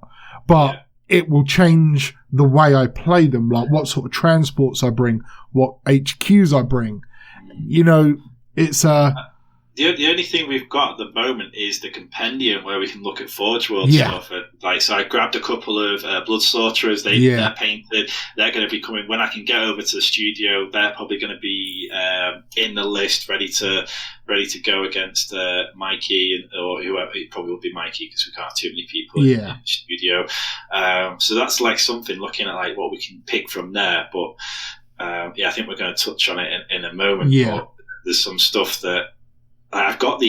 but it will change the way I play them, like what sort of transports I bring, what HQs I bring. It's The only thing we've got at the moment is the compendium where we can look at Forge World stuff. So I grabbed a couple of Blood Slaughterers. They're painted. They're going to be coming when I can get over to the studio. They're probably going to be in the list, ready to go against Mikey or whoever. It probably will be Mikey because we can't have too many people in the studio. So that's like something looking at like what we can pick from there. But I think we're going to touch on it in a moment. Yeah. But there's some stuff that. I've got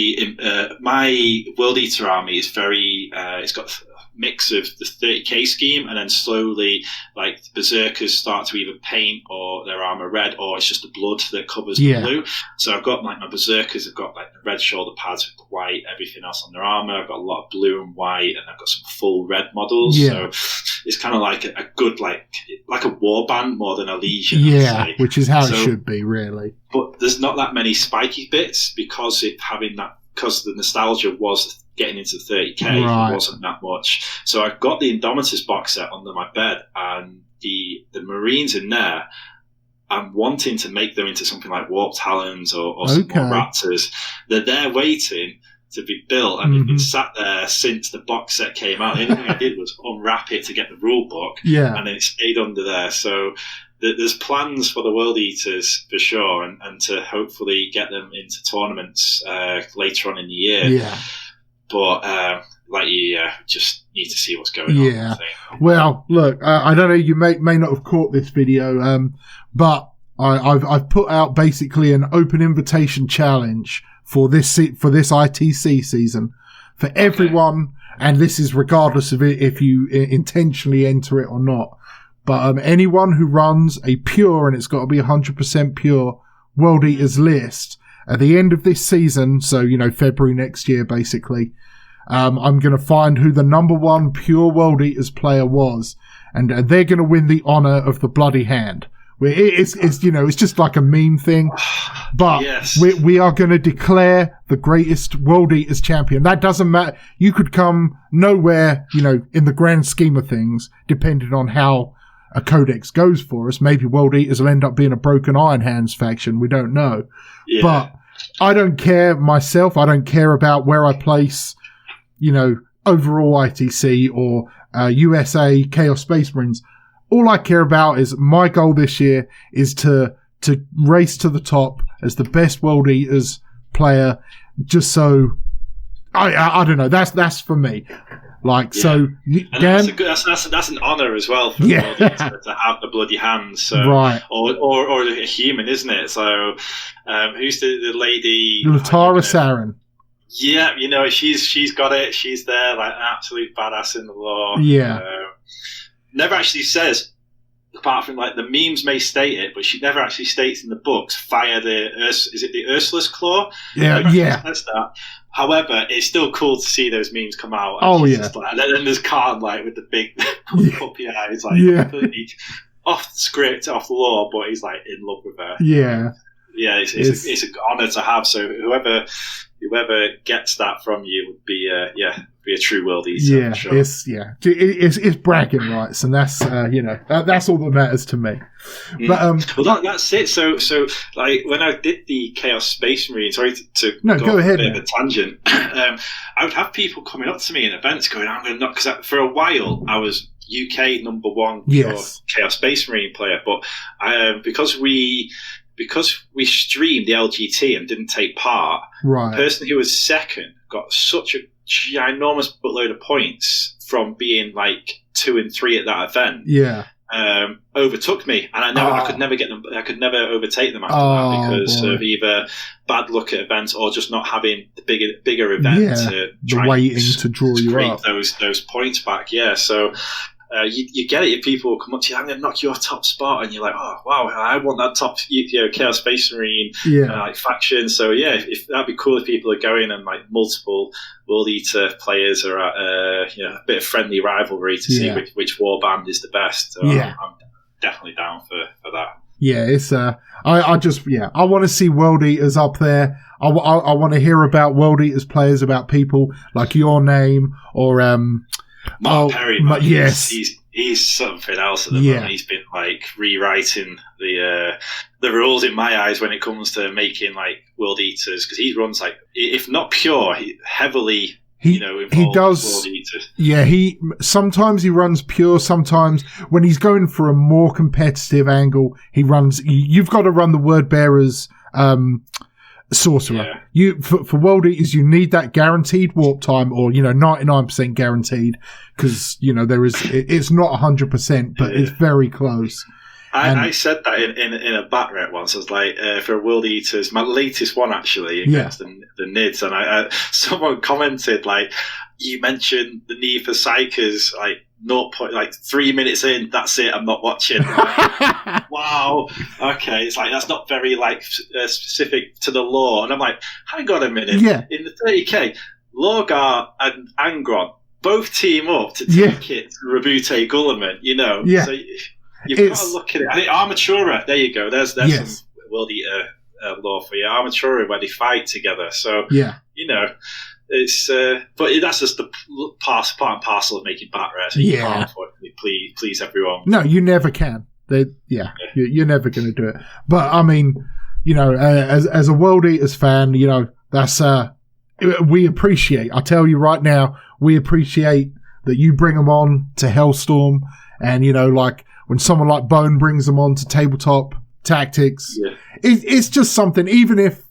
my World Eater army is very. It's got a mix of the 30k scheme, and then slowly, like the Berserkers start to either paint or their armor red, or it's just the blood that covers the blue. So I've got like my Berserkers. I've got like the red shoulder pads with the white, everything else on their armor. I've got a lot of blue and white, and I've got some full red models. Yeah. So it's kind of like a good like a war band more than a legion. Yeah, which is how it should be, really. But there's not that many spiky bits because the nostalgia was getting into 30k. It wasn't that much. So I've got the Indomitus box set under my bed, and the Marines in there. I'm wanting to make them into something like Warp Talons or some more Raptors. They're there waiting to be built, and they've been sat there since the box set came out. The only thing I did was unwrap it to get the rule book, and then it stayed under there. So there's plans for the World Eaters for sure, and to hopefully get them into tournaments later on in the year. Yeah. But just need to see what's going on. Yeah. Well, look, I don't know. You may not have caught this video, but I've put out basically an open invitation challenge for this ITC season for everyone, and this is regardless of it if you intentionally enter it or not. But anyone who runs a pure, and it's got to be 100% pure, World Eaters list at the end of this season, so, February next year, basically, I'm going to find who the number one pure World Eaters player was, and they're going to win the honor of the Bloody Hand. It's just like a meme thing, but we are going to declare the greatest World Eaters champion. That doesn't matter. You could come nowhere, in the grand scheme of things, depending on how a Codex goes for us. Maybe World Eaters will end up being a Broken Iron Hands faction. We don't know. Yeah. But I don't care myself. I don't care about where I place, overall ITC or USA Chaos Space Marines. All I care about is my goal this year is to race to the top as the best World Eaters player. Just so I don't know. That's for me. So, Dan, that's an honor as well for World Eaters to have the bloody hands. So, or a human, isn't it? So, who's the lady? Latara Saren. Yeah, she's got it. She's there, like an absolute badass in the law. Yeah. Never actually says, apart from like the memes may state it, but she never actually states in the books via is it the Ursula's Claw? Yeah. Says that. However, it's still cool to see those memes come out. Oh yeah. And then there's Khan like with the big puppy eyes, like completely off the script, off the law, but he's like in love with her. Yeah. Yeah, it's an honour to have. So whoever gets that from you would be a true World Eater. Yeah, for sure. It's bragging rights, and that's that's all that matters to me. But that's it. So like when I did the Chaos Space Marine, sorry to go ahead. A bit of a tangent. I would have people coming up to me in events going, "I'm going to knock," because for a while I was UK number one Chaos Space Marine player, but because we streamed the LGT and didn't take part, the person who was second got such a ginormous buttload of points from being like 2 and 3 at that event. Yeah. Overtook me, and I could never get them. I could never overtake them after that because of either bad luck at events or just not having the bigger event to try waiting to draw you up those points back. Yeah, so. You get it. If people will come up to you, I'm going to knock your top spot, and you're like, oh wow, I want that top Chaos Space Marine faction. So if that'd be cool if people are going and like multiple World Eater players are at a bit of friendly rivalry to see which warband is the best. So I'm definitely down for that. Yeah, it's I want to see World Eaters up there. I want to hear about World Eaters players, about people like your name or Mark Perry. Yes, he's something else at the moment. He's been like rewriting the rules in my eyes when it comes to making like World Eaters, because he runs like, if not pure, heavily. He does. Yeah, sometimes he runs pure. Sometimes when he's going for a more competitive angle, he runs. You've got to run the Word Bearer's sorcerer. Yeah. For World Eaters, you need that guaranteed warp time, or 99% guaranteed, because there is. It's not 100%, but it's very close. I said that in a bat rep once. I was like, for World Eaters, my latest one actually against the Nids, and I someone commented like, you mentioned the need for psychers like 3 minutes in, that's it, I'm not watching. Like, wow, okay, it's like that's not very like specific to the lore, and I'm like, hang on a minute, in the 30k, Lorgar and Angron both team up to take it to Rabute Gulliman, so. You've got to look at it. I think Armatura, there you go. There's some World Eater lore for you. Armatura, where they fight together. So, it's but that's just the part and parcel of making bat rares. You can't unfortunately please everyone. No, you never can. You're never going to do it. But I mean, as a World Eaters fan, that's we appreciate. I tell you right now, we appreciate that you bring them on to Hellstorm, and like. When someone like Bone brings them on to Tabletop Tactics, it's just something. Even if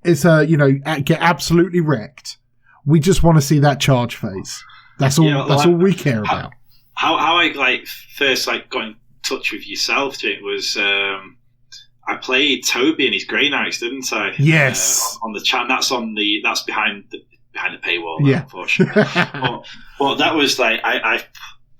it's get absolutely wrecked, we just want to see that charge phase. That's all. That's all we care about. How I first got in touch with yourself, Jake, was I played Toby and his Grey Knights, didn't I? Yes. On the chat. That's behind the paywall. Unfortunately. but that was I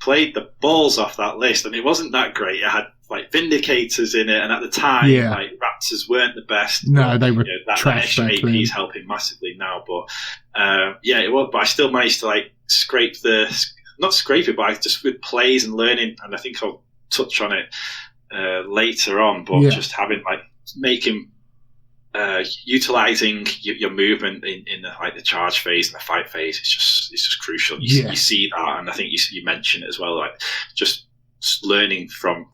played the balls off that list, and it wasn't that great. It had Vindicators in it, and at the time, Raptors weren't the best. No, they were trash. That AP is helping massively now, but it was. But I still managed to not scrape it, but just with plays and learning, and I think I'll touch on it later on. But just having making. Utilizing your movement in the charge phase and the fight phase, it's just crucial. You see that, and I think you mentioned it as well. Just learning from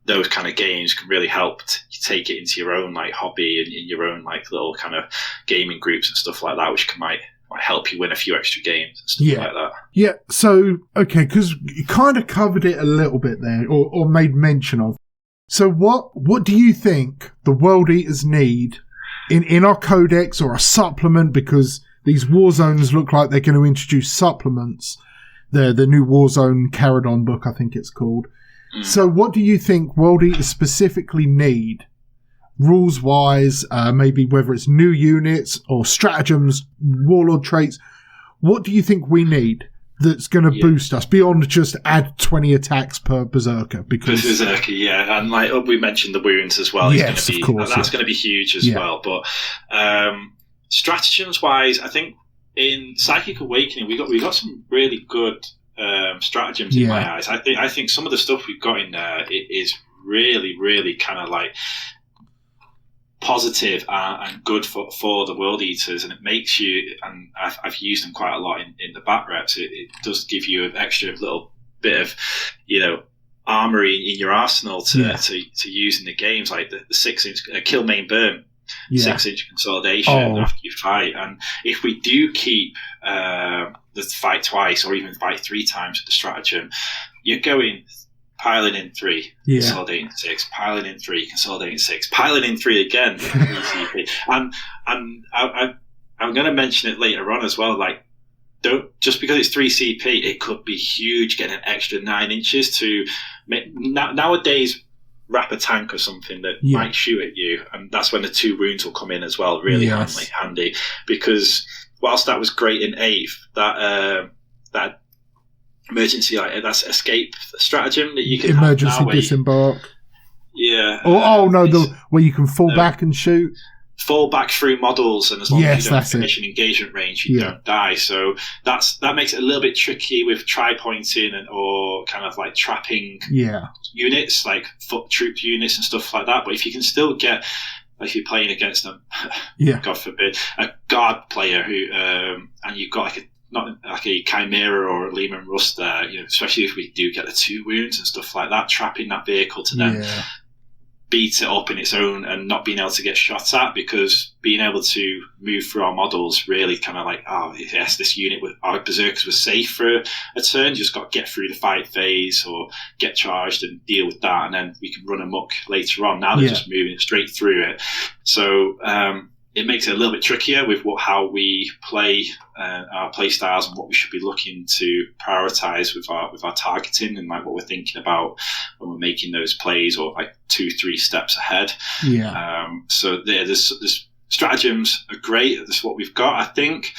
those kind of games can really help you take it into your own hobby and in your own little kind of gaming groups and stuff like that, which might help you win a few extra games and stuff like that. Yeah. So okay, because you kind of covered it a little bit there, or made mention of. So what do you think the World Eaters need in our Codex or a supplement? Because these war zones look like they're going to introduce supplements. The new Warzone Caradon book, I think it's called. So what do you think World Eaters specifically need, rules-wise, maybe whether it's new units or stratagems, warlord traits? What do you think we need that's going to boost us beyond just add 20 attacks per Berzerker? Because Berzerker, and we mentioned the wounds as well. Yes, of course. That's going to be huge as well. But stratagems wise, I think in Psychic Awakening we got some really good stratagems in my eyes. I think some of the stuff we've got in there is really, really kind of positive and good for the World Eaters, and it makes you, and I've used them quite a lot in the bat reps, it does give you an extra little bit of armory in your arsenal to use in the games, like the 6-inch kill main burn, 6-inch consolidation after you fight. And if we do keep the fight twice or even fight 3 times with the stratagem, you're going piling in 3, consolidating 6, piling in 3, consolidating 6, piling in 3 again. And I'm going to mention it later on as well. Don't just because it's 3 CP, it could be huge. Getting an extra 9 inches to nowadays wrap a tank or something that might shoot at you, and that's when the 2 wounds will come in as well. Really handy, because whilst that was great in 8th, that emergency, that's escape stratagem that you can emergency have now, disembark. Yeah. Where you can fall back and shoot. fall back through models, and as long as you don't finish an engagement range, you don't die. So that makes it a little bit tricky with tri-pointing or kind of like trapping units, like foot troop units and stuff like that. But if you can still get, if you're playing against them, God forbid, a guard player who, and you've got not like a Chimera or a Lehman Russ there, especially if we do get the 2 wounds and stuff like that, trapping that vehicle to then beat it up in its own and not being able to get shot at, because being able to move through our models really kind of like, oh yes, this unit with our Berzerkers was safe for a turn, just got to get through the fight phase or get charged and deal with that, and then we can run amok later on. Now they're just moving straight through it. So it makes it a little bit trickier with how we play our play styles and what we should be looking to prioritize with our targeting and like what we're thinking about when we're making those plays, or like 2-3 steps ahead. So there's stratagems are great. That's what we've got. I think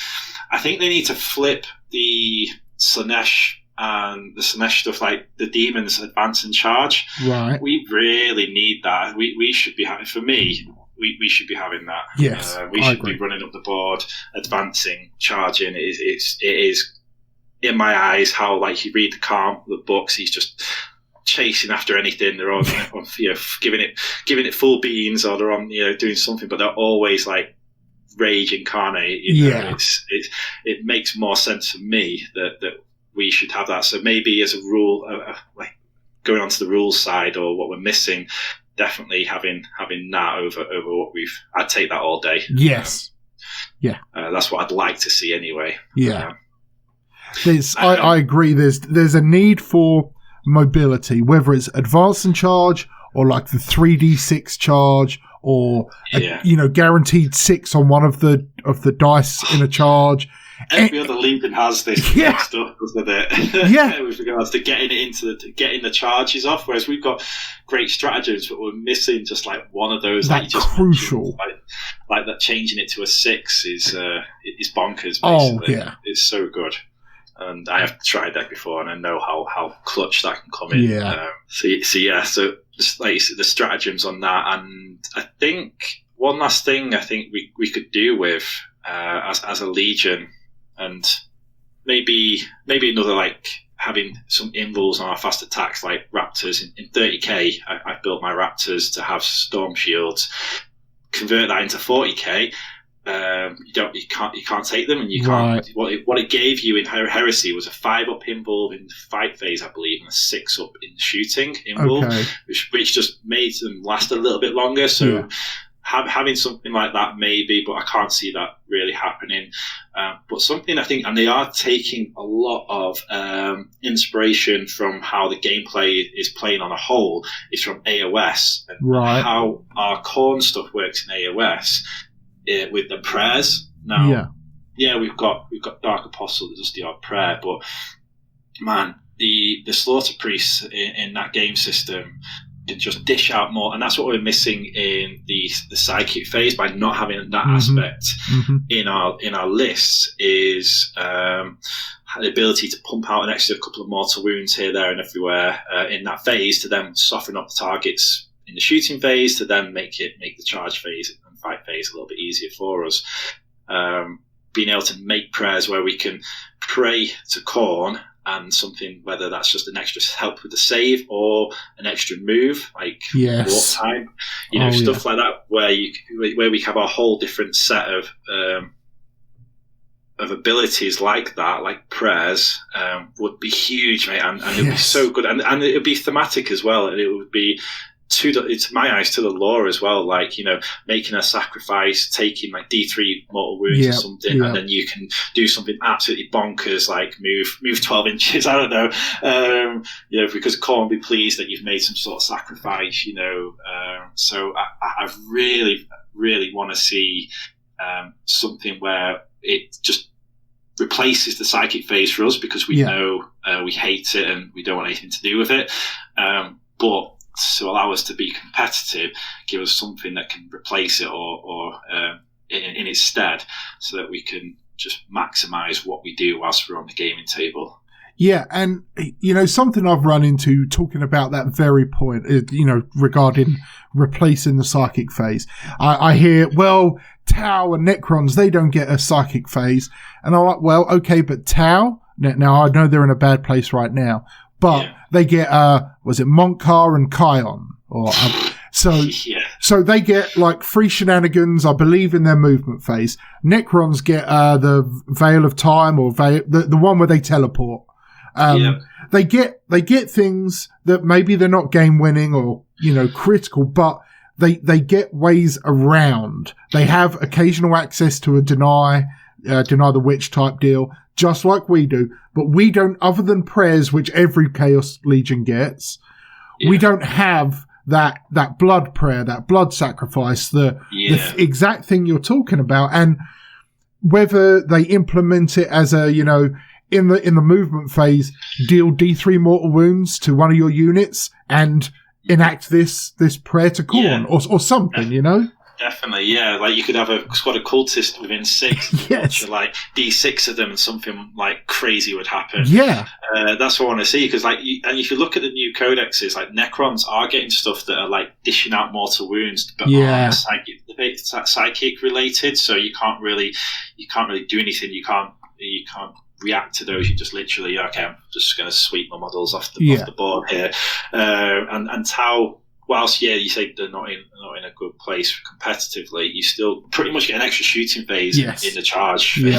they need to flip the Slaanesh and the Slaanesh stuff, like the demons advance and charge. Right. We really need that. We should be having, for me, we should be having that. Yes, we should be running up the board, advancing, charging. It is in my eyes how, like, you read the books, he's just chasing after anything. They're on giving it full beans, or they're on doing something, but they're always like rage incarnate. It makes more sense for me that we should have that. So maybe as a rule, like going on to the rules side or what we're missing, definitely having that over what I'd take that all day. Yes. That's what I'd like to see anyway. I agree. There's a need for mobility, whether it's advance and charge or like the 3d6 charge, or guaranteed 6 on one of the dice in a charge. Every other Legion has this stuff, doesn't it? With regards to getting the charges off, whereas we've got great stratagems, but we're missing just like one of those. That crucial, like that, changing it to a 6 is bonkers. Basically. Oh yeah, it's so good. And I have tried that before, and I know how clutch that can come in. So just like you said, the stratagems on that, and I think one last thing I think we could do with as a Legion, and maybe another, like having some invulns on our fast attacks, like Raptors in 30k. I built my Raptors to have storm shields. Convert that into 40k. You can't take them, and you can't. What it gave you in Heresy was a 5-up invuln in the fight phase, I believe, and a 6-up in shooting invuln, which just made them last a little bit longer. So having something like that, maybe, but I can't see that really happening. But something I think, and they are taking a lot of inspiration from how the gameplay is playing on a whole, is from AOS and how our Khorne stuff works in AOS. With the prayers now, we've got Dark Apostle that does the odd prayer, but man, the slaughter priests in that game system can just dish out more, and that's what we're missing in the psychic phase by not having that aspect in our lists. Is the ability to pump out an extra couple of mortal wounds here, there, and everywhere in that phase to then soften up the targets in the shooting phase, to then make the charge phase and fight phase a little bit easier for us. Being able to make prayers where we can pray to Khorne, and something, whether that's just an extra help with the save or an extra move, like warp time, stuff like that, where we have a whole different set of abilities like that, like prayers, would be huge, mate, and it would be so good, and it would be thematic as well, and it would be to my eyes, to the lore as well, like, making a sacrifice, taking like D3 mortal wounds or something, and then you can do something absolutely bonkers, like move 12 inches, I don't know, because Khorne will be pleased that you've made some sort of sacrifice, so I really, really want to see something where it just replaces the psychic phase for us, because we know we hate it and we don't want anything to do with it, but to allow us to be competitive, give us something that can replace it or in its stead, so that we can just maximise what we do whilst we're on the gaming table. Yeah, and, something I've run into talking about that very point, regarding replacing the psychic phase. I hear, well, Tau and Necrons, they don't get a psychic phase. And I'm like, well, okay, but Tau, now I know they're in a bad place right now, but they get, was it Monkar and Kion? So they get like free shenanigans, I believe, in their movement phase. Necrons get the Veil of Time, or the one where they teleport. They get things that maybe they're not game winning or critical, but they get ways around. They have occasional access to a deny the witch type deal, just like we do. But we don't, other than prayers, which every Chaos Legion gets. We don't have that blood prayer, that blood sacrifice, the exact thing you're talking about. And whether they implement it as a in the movement phase, deal D3 mortal wounds to one of your units and enact this prayer to Khorne or something, Definitely, yeah. Like you could have a squad of cultists within 6, yes, like D6 of them, and something like crazy would happen. Yeah, that's what I want to see, because and if you look at the new codexes, like Necrons are getting stuff that are like dishing out mortal wounds, but aren't psychic related. So you can't really do anything. You can't react to those. You just literally, okay, I'm just going to sweep my models off the board here. And Tau, whilst you say they're not in a good place competitively, you still pretty much get an extra shooting phase in the charge when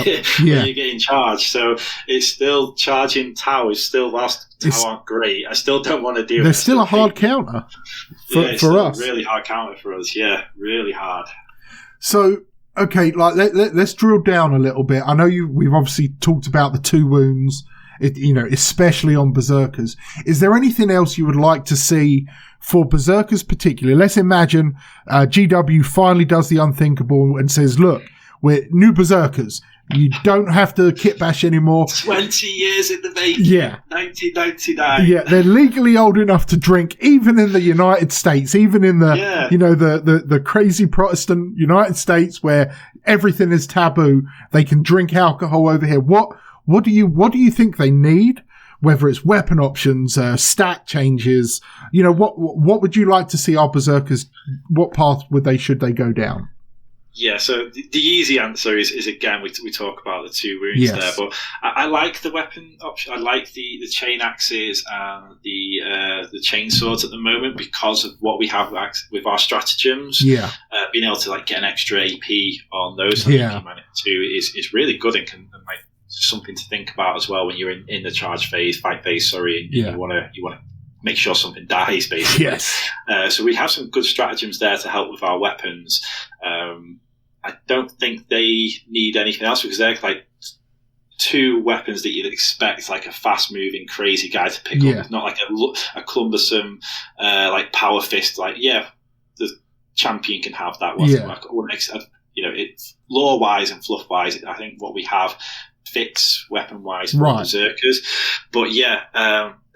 you get in charge. So it's still charging Tau is still, whilst Tau aren't great, I still don't want to do it. There's still a hard counter for us. Really hard counter for us. Yeah, really hard. So. Okay, like let's drill down a little bit. I know we've obviously talked about the 2 wounds, especially on Berzerkers. Is there anything else you would like to see for Berzerkers particularly? Let's imagine GW finally does the unthinkable and says, look, we're new Berzerkers. You don't have to kit bash anymore. 20 years in the making. Yeah. 1999. Yeah, they're legally old enough to drink, even in the United States, even in the, the crazy Protestant United States where everything is taboo. They can drink alcohol over here. What do you think they need? Whether it's weapon options, stat changes, what would you like to see our Berzerkers? What path should they go down? Yeah, so the easy answer is again, we talk about the 2 wounds there, but I like the weapon option. I like the chain axes and the chain swords at the moment because of what we have with our stratagems. Yeah, being able to get an extra AP on those too is really good and something to think about as well when you're in the charge phase, fight phase. And you want to make sure something dies, basically. Yes. So we have some good stratagems there to help with our weapons. I don't think they need anything else because they're like 2 weapons that you'd expect like a fast-moving, crazy guy to pick up. It's not like a cumbersome, power fist. The champion can have that one. It's lore-wise and fluff-wise. I think what we have fits weapon-wise for Berzerkers. But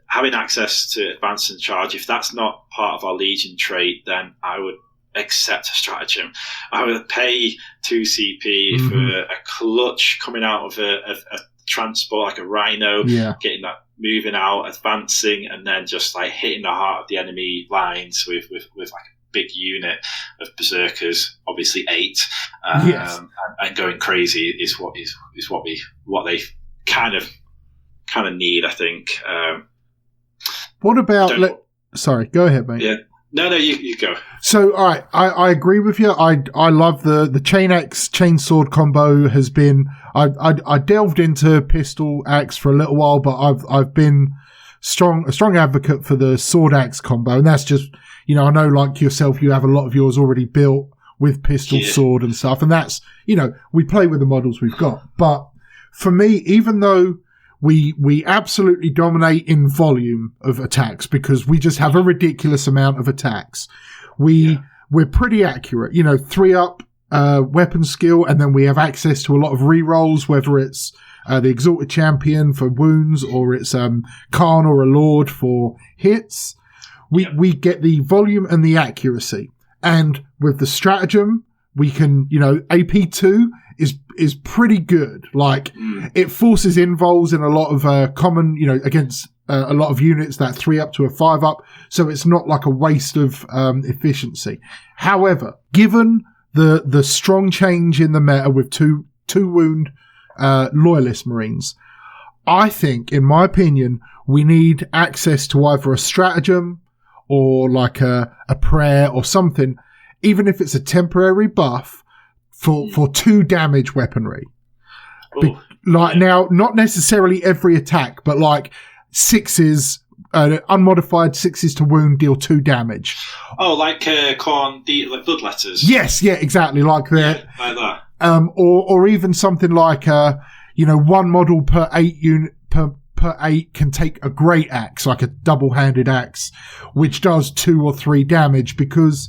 having access to advance and charge, if that's not part of our Legion trait, then I would accept a stratagem. I would pay 2 CP for a clutch coming out of a transport, like a Rhino, getting that moving out, advancing, and then just hitting the heart of the enemy lines with like a big unit of Berzerkers, obviously 8, and going crazy is what they kind of need, I think. What about? Sorry, go ahead, mate. Yeah. No, you go. So, all right, I agree with you. I love the chain axe chain sword combo. Has been I delved into pistol axe for a little while, but I've been a strong advocate for the sword axe combo, and that's just I know like yourself, you have a lot of yours already built with pistol sword and stuff, and that's we play with the models we've got. But for me, even though we absolutely dominate in volume of attacks because we just have a ridiculous amount of attacks. We're pretty accurate, 3-up weapon skill, and then we have access to a lot of rerolls, whether it's the Exalted Champion for wounds or it's Khan or a Lord for hits. We get the volume and the accuracy. And with the stratagem, we can, AP2 is pretty good. Like, it forces invols in a lot of common, against a lot of units that 3 up to a 5 up. So it's not like a waste of efficiency. However, given the strong change in the meta with two wound loyalist marines, I think, in my opinion, we need access to either a stratagem or like a prayer or something, even if it's a temporary buff for 2 damage weaponry. Now, not necessarily every attack, but like 6s, unmodified 6s to wound, deal 2 damage. Oh, like like bloodletters. Yes, yeah, exactly, like that. Yeah, like that. Or even something like 1 model per 8 unit per 8 can take a great axe, like a double-handed axe, which does 2 or 3 damage. Because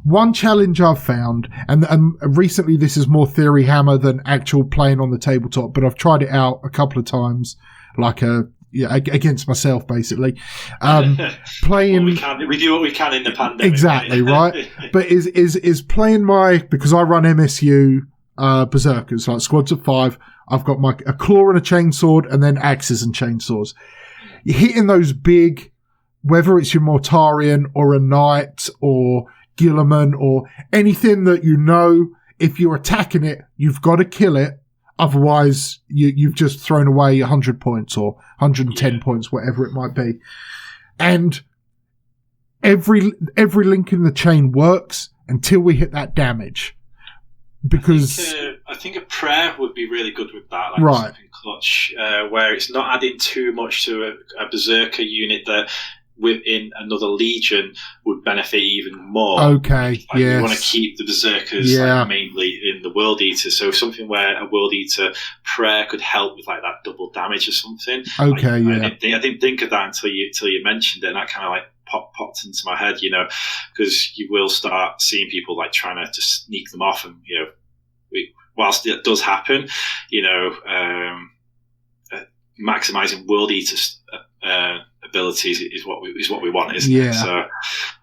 one challenge I've found, and recently this is more theory hammer than actual playing on the tabletop, but I've tried it out a couple of times, like against myself, basically. Playing, we do what we can in the pandemic. Exactly, right? But is playing because I run MSU Berzerkers, like squads of 5. I've got a claw and a chainsword, and then axes and chainsaws. You're hitting those big, whether it's your Mortarian or a knight or Guilliman or anything that if you're attacking it, you've got to kill it. Otherwise, you've just thrown away 100 points or 110 points, whatever it might be. And every link in the chain works until we hit that damage. Because I think a prayer would be really good with that, like right? Something clutch, where it's not adding too much to a berserker unit that within another legion would benefit even more. Okay, yes. You want to keep the berserkers mainly in the world eater, so something where a world eater prayer could help with like that double damage or something. Okay, I didn't think of that until you mentioned it, and that kind of like popped into my head, because you will start seeing people like trying to just sneak them off, and whilst it does happen, maximizing world eaters abilities is what we want, isn't it? So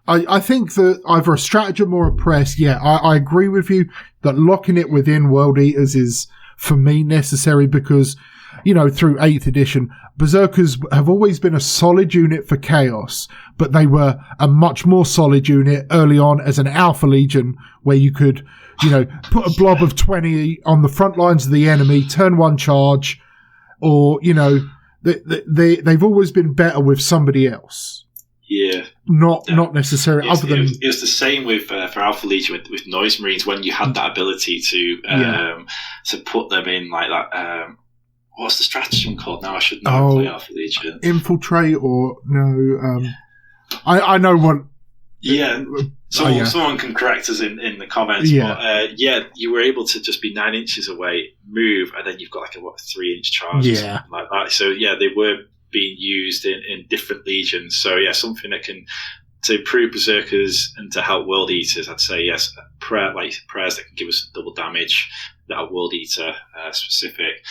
I think that either a stratagem or a press, I agree with you that locking it within world eaters is for me necessary, because through 8th edition, Berzerkers have always been a solid unit for chaos, but they were a much more solid unit early on as an Alpha Legion, where you could, put a blob of 20 on the front lines of the enemy, turn 1 charge, or, they've always been better with somebody else. Yeah. Not necessarily. It was the same with for Alpha Legion with Noise Marines, when you had that ability to put them in like that. What's the stratagem called now? I should know. Play Alpha Legion. Infiltrate or no? I know what. Yeah. Someone can correct us in the comments. Yeah. But you were able to just be 9 inches away, move, and then you've got like a 3-inch charge or something like that. So they were being used in different legions. So something that can to improve Berzerkers and to help World Eaters, I'd say yes. Prayers that can give us double damage that are World Eater specific.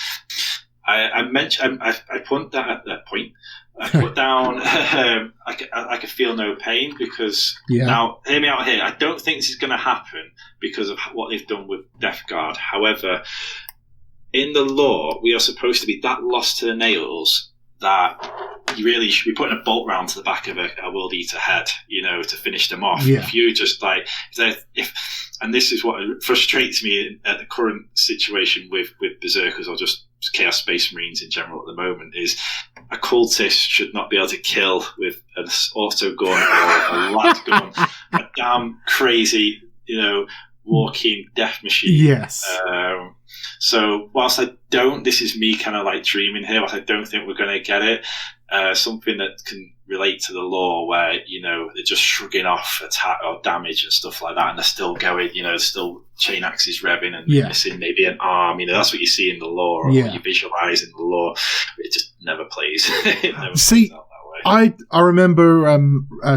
I mentioned I put that at that point. I put down I could feel no pain, because now hear me out here. I don't think this is going to happen because of what they've done with Death Guard. However, in the lore, we are supposed to be that lost to the nails that you really should be putting a bolt round to the back of a World Eater head, to finish them off. Yeah. If you just and this is what frustrates me at the current situation with Berzerkers, or just Chaos Space Marines in general at the moment, is a cultist should not be able to kill with an auto gun or a light gun, a damn crazy, walking death machine. Yes. So whilst this is me kind of like dreaming here, whilst I don't think we're going to get it, something that can relate to the lore where, they're just shrugging off attack or damage and stuff like that, and they're still going, still chain axes revving and missing maybe an arm, that's what you see in the lore, or what you visualize in the lore. It just never plays. It never plays out that way. I remember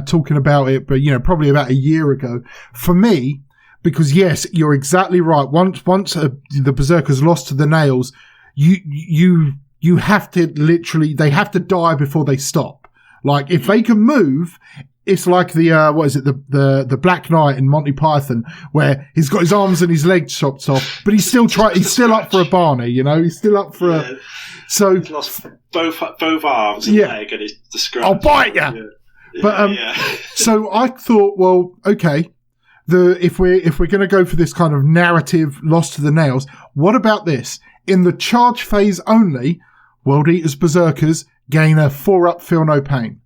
talking about it, but, probably about a year ago. For me, because yes, you're exactly right. Once the Berzerkers lost to the nails, you have to they have to die before they stop. Like, if they can move, it's like the the Black Knight in Monty Python, where he's got his arms and his legs chopped off, but he's still up for a Barney, he's still up for a. So he's lost both arms and leg, and it's the scratch. I'll bite you. Yeah. But so I thought, well, okay, if we're going to go for this kind of narrative lost to the nails, what about this? In the charge phase only, World Eaters Berzerkers gain a 4-up feel no pain.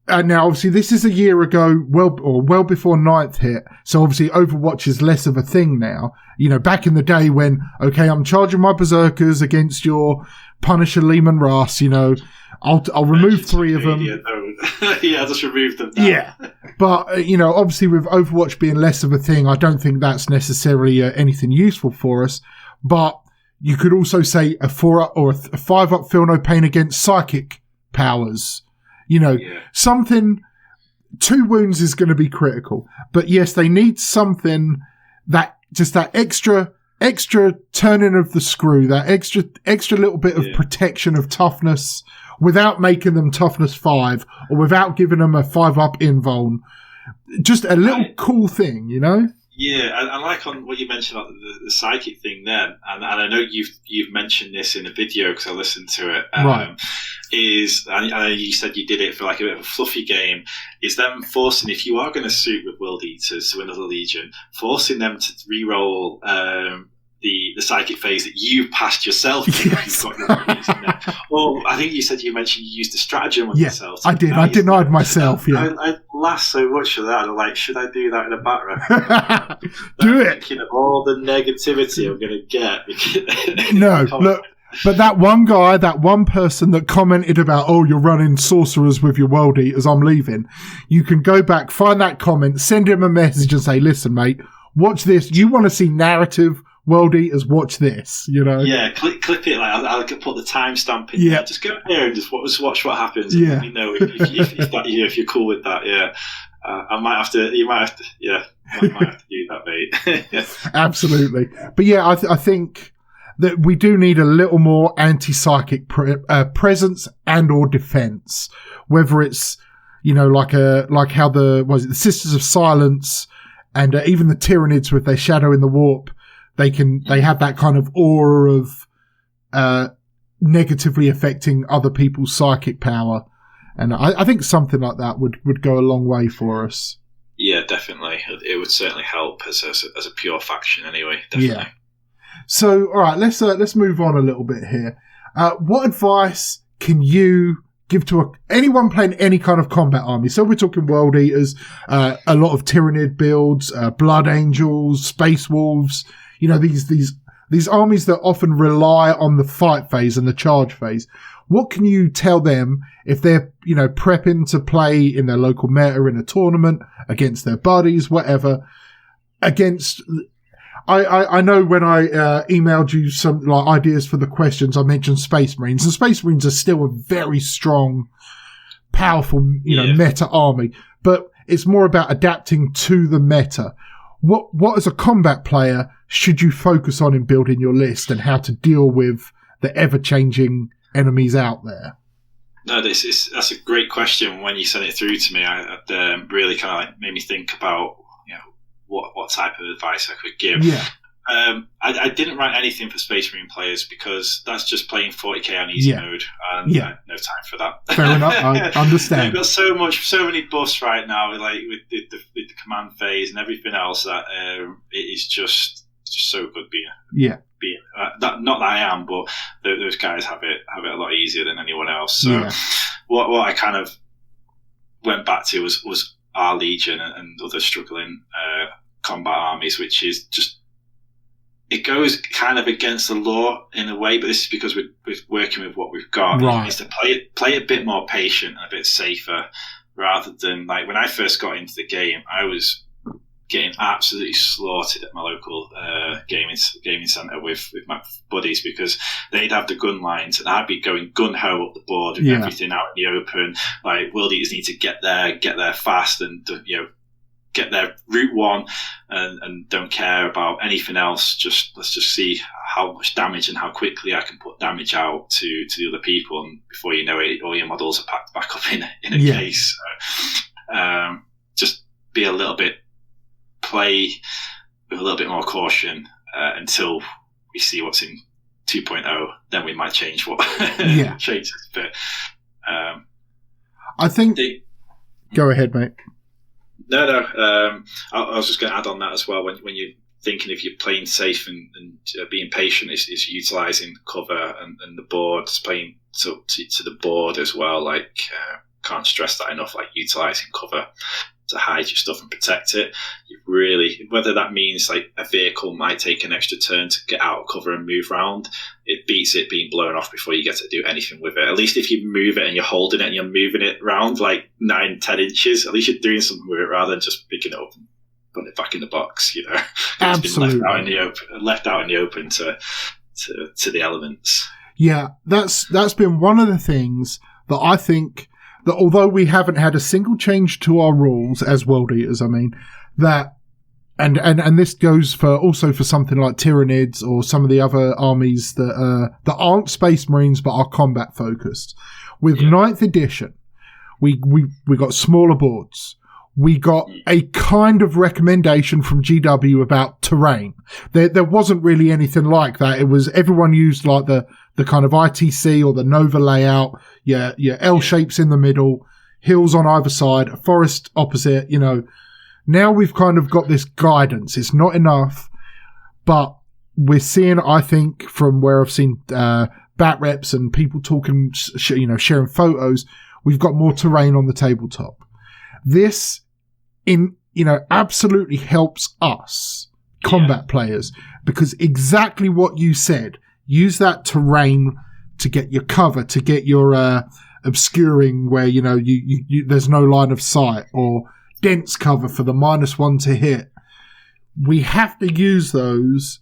Now, obviously, this is a year ago, well before 9th hit, so obviously Overwatch is less of a thing now. Back in the day when, okay, I'm charging my Berzerkers against your Punisher Lehman Russ, I'll remove 3 of them. Yeah, just remove them now. Yeah, but, obviously with Overwatch being less of a thing, I don't think that's necessarily anything useful for us, but you could also say a 4-up or a 5-up feel no pain against psychic powers. Something, 2 wounds is going to be critical. But yes, they need something that extra turning of the screw, that extra little bit of protection of toughness without making them toughness 5 or without giving them a 5-up invuln. Just a little cool thing, Yeah, I like on what you mentioned about the psychic thing then, and I know you've mentioned this in a video because I listened to it. Right. I know you said you did it for like a bit of a fluffy game. Is them forcing, if you are going to suit with World Eaters to another Legion, forcing them to re-roll the psychic phase that you passed yourself. Yes. You've got your in there. Or I think you mentioned you used the stratagem on yourself. I did. I denied myself. Yeah, I laughed so much for that. I'm like, should I do that in a bat round? Do it. Thinking of all the negativity I'm going to get. No, look. But that one person that commented about, oh, you're running sorcerers with your World Eaters, I'm leaving. You can go back, find that comment, send him a message and say, listen, mate, watch this. You want to see narrative World Eaters, watch this, Yeah, clip it. Like I'll put the timestamp in there. Just go there and just watch what happens. And let me know if you're cool with that. Yeah, I might have to. You might have to. Yeah, I might have to do that, mate. Absolutely. But yeah, I think that we do need a little more anti-psychic presence and or defense. Whether it's like how the Sisters of Silence and even the Tyranids with their Shadow in the Warp. They have that kind of aura of negatively affecting other people's psychic power, and I think something like that would go a long way for us. Yeah, definitely. It would certainly help as a pure faction, anyway. Definitely. Yeah. So, all right, let's move on a little bit here. What advice can you give to anyone playing any kind of combat army? So we're talking World Eaters, a lot of Tyranid builds, Blood Angels, Space Wolves. These armies that often rely on the fight phase and the charge phase. What can you tell them if they're, prepping to play in their local meta in a tournament against their buddies, whatever, against... I know when I emailed you some ideas for the questions, I mentioned Space Marines, and Space Marines are still a very strong, powerful, meta army, but it's more about adapting to the meta. What as a combat player should you focus on in building your list and how to deal with the ever-changing enemies out there? No, that's a great question. When you sent it through to me, it really kind of made me think about what type of advice I could give. Yeah. I didn't write anything for Space Marine players because that's just playing 40k on easy mode, and I have no time for that. Fair enough, I understand. They've got so many buffs right now, like with the command phase and everything else, that it is just so good being. Not that I am, but those guys have it a lot easier than anyone else. So what I kind of went back to was our Legion and other struggling combat armies, which is just, it goes kind of against the law in a way, but this is because we're working with what we've got. Right. Is to play a bit more patient and a bit safer, rather than, like, when I first got into the game, I was getting absolutely slaughtered at my local gaming centre with my buddies, because they'd have the gun lines and I'd be going gun-ho up the board with everything out in the open. Like, World Eaters need to get there fast and get their route one and don't care about anything else. Let's just see how much damage and how quickly I can put damage out to the other people, and before you know it, all your models are packed back up in a case. be a little bit play with a little bit more caution until we see what's in 2.0. Then we might change what changes. But I think. Go ahead, mate. No. I was just going to add on that as well. When you're thinking if you're playing safe and being patient, is utilising cover and the boards, playing to the board as well. Like, can't stress that enough. Like, utilising cover to hide your stuff and protect it. You really, whether that means like a vehicle might take an extra turn to get out of cover and move around, it beats it being blown off before you get to do anything with it. At least if you move it and you're holding it and you're moving it around like 9-10 inches, at least you're doing something with it rather than just picking it up and putting it back in the box. Absolutely. It's been left out in the open to the elements. Yeah, that's been one of the things that I think that although we haven't had a single change to our rules as World Eaters, I mean, that and this goes for something like Tyranids or some of the other armies that aren't Space Marines but are combat focused. With 9th edition, we got smaller boards. We got a kind of recommendation from GW about terrain. There wasn't really anything like that. It was everyone used like the kind of ITC or the Nova layout. Your L shapes in the middle, hills on either side, a forest opposite. Now we've kind of got this guidance. It's not enough, but we're seeing, I think, from where I've seen bat reps and people talking, sharing photos, we've got more terrain on the tabletop. This absolutely helps us combat players, because exactly what you said, use that terrain to get your cover, to get your obscuring where you there's no line of sight, or dense cover for the -1 to hit. We have to use those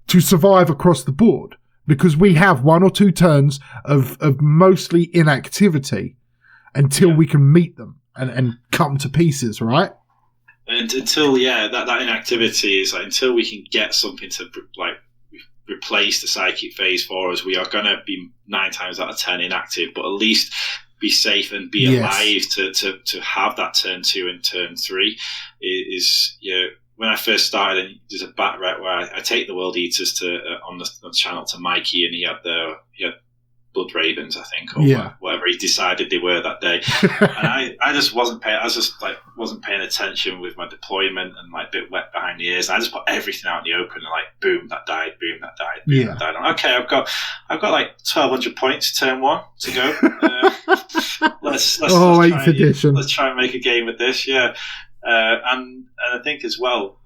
to survive across the board, because we have 1 or 2 turns of mostly inactivity until we can meet them and cut them to pieces, right? And until that inactivity is like, until we can get something to like replace the psychic phase for us, we are going to be 9 times out of 10 inactive, but at least be safe and be alive to have that turn 2 and turn 3 is when I first started, and there's a bat rep where I take the World Eaters to on the channel to Mikey, and he had Blood Ravens, I think, or whatever he decided they were that day. And I just wasn't paying attention with my deployment, and like a bit wet behind the ears. And I just put everything out in the open, and like boom, that died, boom, that died, boom, that died. I'm, okay, I've got like 1,200 points, turn 1 to go. Let's try and make a game of this, and I think as well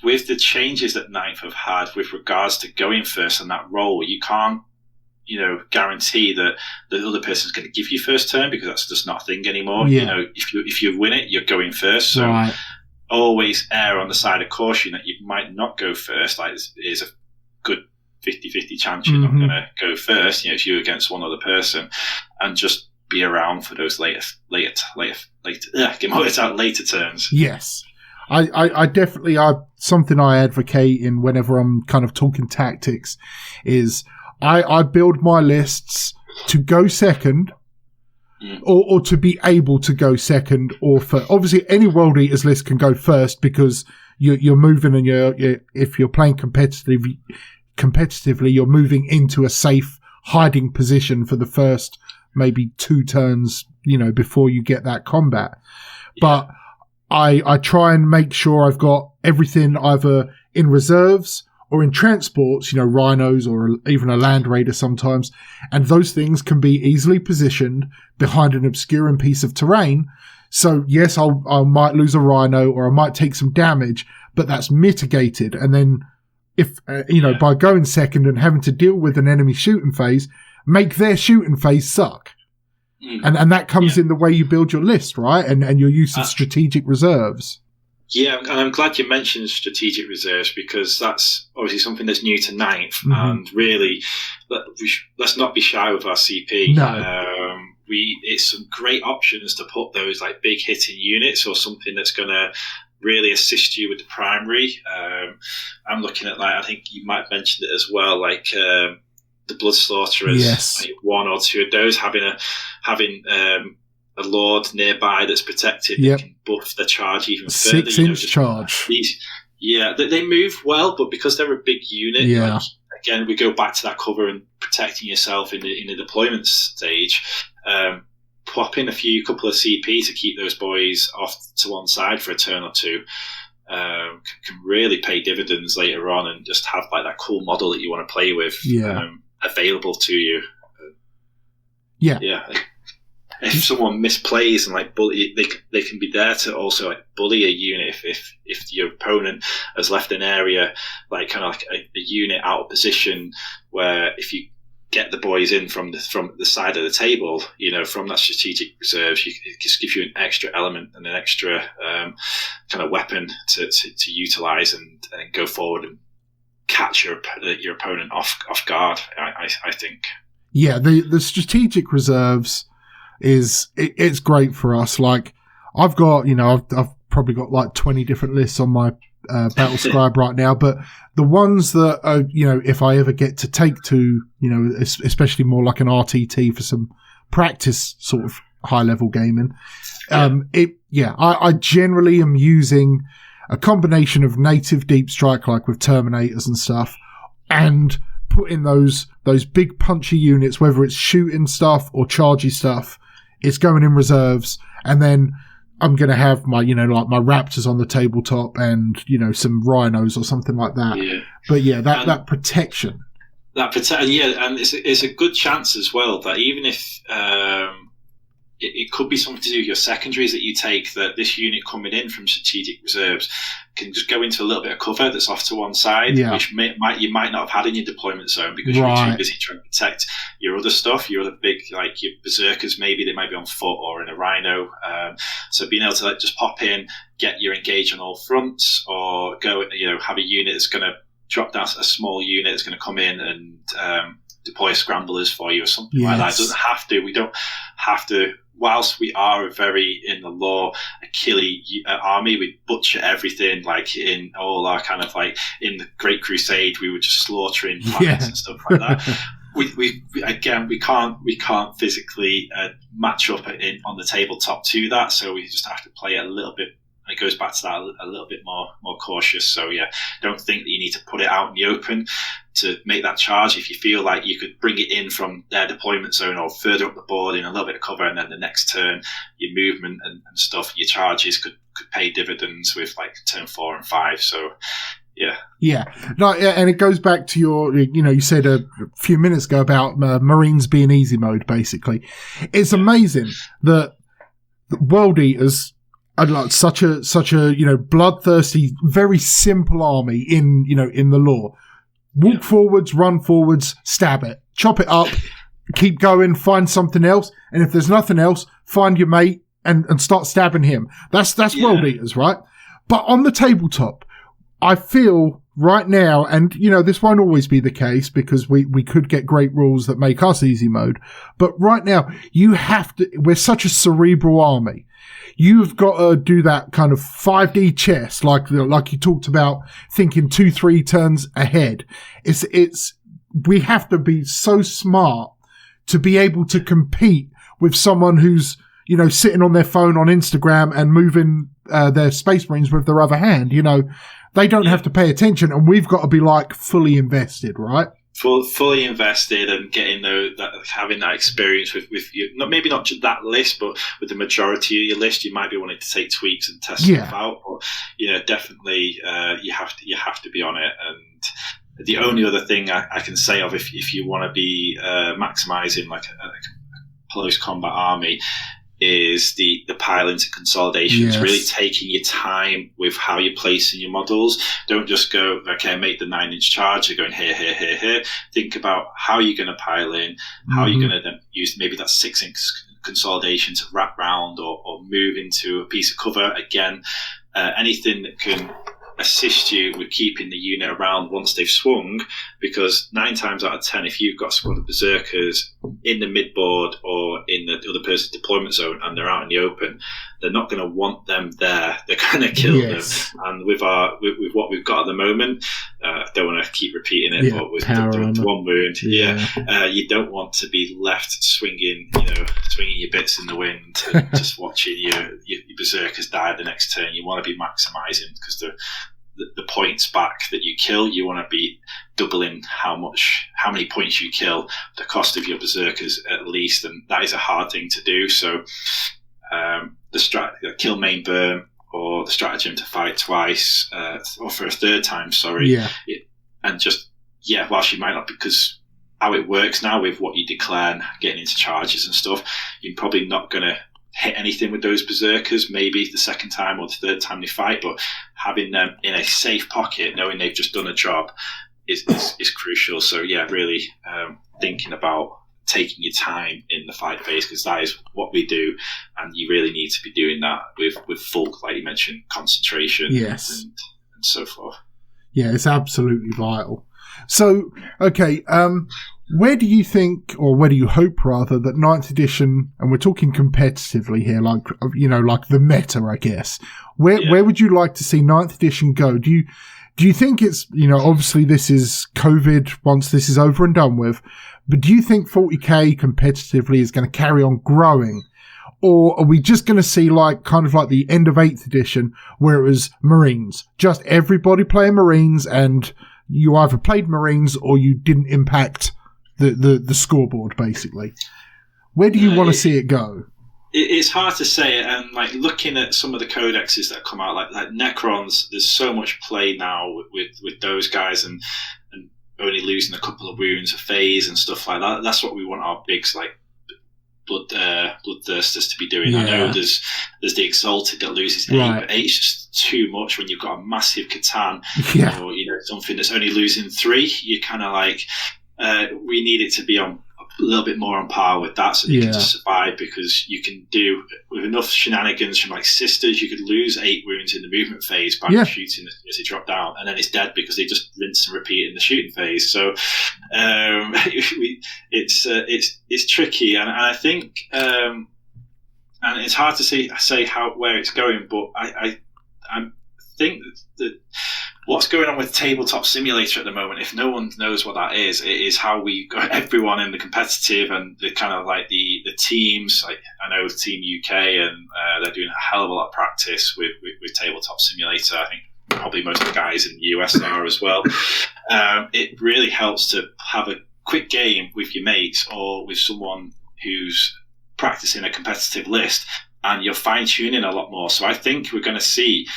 with the changes that Ninth have had with regards to going first on that roll, you can't guarantee that the other person's going to give you first turn, because that's just not a thing anymore. If you win it, you're going first. So always err on the side of caution that you might not go first. Like, there's a good 50-50 chance you're not going to go first. If you're against one other person, and just be around for those later turns. Yes. I definitely, something I advocate in whenever I'm kind of talking tactics is I build my lists to go second, or to be able to go second or first. Obviously, any World Eaters list can go first, because you're moving, and if you're playing competitively, you're moving into a safe hiding position for the first maybe 2 turns, before you get that combat. But I try and make sure I've got everything either in reserves or in transports, rhinos or even a land raider sometimes. And those things can be easily positioned behind an obscuring piece of terrain. So yes, I might lose a rhino, or I might take some damage, but that's mitigated. And then if, by going second and having to deal with an enemy shooting phase, make their shooting phase suck. And that comes in the way you build your list, right? And your use of strategic reserves. Yeah, and I'm glad you mentioned strategic reserves, because that's obviously something that's new to Ninth. And really, let's not be shy with our CP. No. It's some great options to put those like big hitting units, or something that's going to really assist you with the primary. I'm looking at, like, I think you might have mentioned it as well, like the Blood Slaughterers, like 1 or 2 of those having a lord nearby that's protected, Yep. that can buff their charge even further. 6-inch charge. They move well, but because they're a big unit, Yeah. like, again, we go back to that cover and protecting yourself in the deployment stage. Plop in a couple of CP to keep those boys off to one side for a turn or two. Can really pay dividends later on, and just have like that cool model that you want to play with available to you. Yeah. If someone misplays and like bully, they can be there to also like bully a unit if your opponent has left an area like kind of like a unit out of position, where if you get the boys in from the side of the table, from that strategic reserves, it just gives you an extra element and an extra kind of weapon to utilize and go forward and catch your opponent off guard. I think. Yeah, the strategic reserves it's great for us. Like I've got, I've probably got like 20 different lists on my battle scribe right now, but the ones that are, if I ever get to take to, especially more like an RTT for some practice sort of high level gaming, I generally am using a combination of native deep strike, like with Terminators and stuff, and put in those big punchy units, whether it's shooting stuff or chargy stuff. It's going in reserves, and then I'm going to have my, like my Raptors on the tabletop and, some Rhinos or something like that. Yeah. But that protection. And it's a good chance as well that even if it could be something to do with your secondaries that you take, that this unit coming in from strategic reserves can just go into a little bit of cover that's off to one side, which you might not have had in your deployment zone because you're too busy trying to protect your other stuff, your other big, like your Berzerkers, maybe they might be on foot or in a Rhino. So being able to just pop in, get your engage on all fronts, or go, have a unit that's going to drop down, a small unit that's going to come in and deploy scramblers for you or something like that. It doesn't have to. We don't have to. Whilst we are a very, in the law, Achille army, we butcher everything, like in all our kind of like, in the Great Crusade, we were just slaughtering planets and stuff like that. We can't physically match up on the tabletop to that, so we just have to play it a little bit. It goes back to that a little bit more cautious. So don't think that you need to put it out in the open to make that charge. If you feel like you could bring it in from their deployment zone or further up the board in a little bit of cover, and then the next turn your movement and stuff, your charges could pay dividends with like turn 4 and 5. So and it goes back to your, you said a few minutes ago about Marines being easy mode. Basically, it's amazing that World Eaters are like such a bloodthirsty, very simple army in the lore. Walk forwards, run forwards, stab it, chop it up, keep going, find something else, and if there's nothing else, find your mate and start stabbing him. That's World Eaters, right? But on the tabletop, I feel right now, and this won't always be the case because we could get great rules that make us easy mode, but right now we're such a cerebral army. You've got to do that kind of 5D chess, like you talked about, thinking 2-3 turns ahead. We have to be so smart to be able to compete with someone who's, sitting on their phone on Instagram and moving their Space Marines with their other hand. They don't have to pay attention, and we've got to be like fully invested, right? Fully invested and getting having that experience with you. Maybe not just that list, but with the majority of your list, you might be wanting to take tweaks and test stuff out. But definitely, you have to be on it. And the only other thing I can say of if you want to be maximizing like a close combat army, is the pilings and consolidations, really taking your time with how you're placing your models. Don't just go, okay, make the 9-inch charge. You're going here, here, here, here. Think about how you're going to pile in, how you're going to then use maybe that 6-inch consolidation to wrap round or move into a piece of cover. Again, anything that can assist you with keeping the unit around once they've swung, because 9 times out of 10, if you've got a squad of Berzerkers in the midboard or in the other person's deployment zone and they're out in the open, they're not going to want them there. They're going to kill them. And with what we've got at the moment, Don't want to keep repeating it, but with the one wound, you don't want to be left swinging your bits in the wind, and just watching your berserkers die the next turn. You want to be maximising, because the points back that you kill, you want to be doubling how many points you kill, the cost of your berserkers at least, and that is a hard thing to do. So the kill main burn, or the stratagem to fight twice, or for a third time, whilst you might not, because how it works now with what you declare, getting into charges and stuff, you're probably not going to hit anything with those berserkers, maybe the second time or the third time they fight, but having them in a safe pocket, knowing they've just done a job, is crucial. So really thinking about taking your time in the fight phase, because that is what we do, and you really need to be doing that with full, like you mentioned, concentration, and so forth. Yeah, it's absolutely vital. So, okay, where do you think, or where do you hope rather, that 9th edition, and we're talking competitively here, like the meta, I guess, where would you like to see 9th edition go? Do you think it's, obviously this is COVID once this is over and done with, but do you think 40k competitively is going to carry on growing? Or are we just going to see kind of like the end of 8th edition, where it was Marines, just everybody playing Marines, and you either played Marines or you didn't impact the scoreboard, basically? Where do you want to see it go? It's hard to say, and looking at some of the codexes that come out, like Necrons, there's so much play now with those guys, and only losing a couple of wounds a phase and stuff like that. That's what we want our bigs bloodthirsters to be doing. I know there's the Exalted that loses 8, but 8's just too much when you've got a massive Catan, or something that's only losing 3. You're kind of we need it to be on a little bit more on par with that, so you can just survive, because you can do with enough shenanigans from Sisters, you could lose 8 wounds in the movement phase by shooting as they drop down, and then it's dead because they just rinse and repeat in the shooting phase. So it's tricky, and I think and it's hard to say where it's going, but I think that what's going on with Tabletop Simulator at the moment, if no one knows what that is, it is how we got everyone in the competitive and the kind of the teams. I know Team UK, and they're doing a hell of a lot of practice with Tabletop Simulator. I think probably most of the guys in the US are as well. It really helps to have a quick game with your mates, or with someone who's practicing a competitive list, and you're fine-tuning a lot more. So I think we're going to see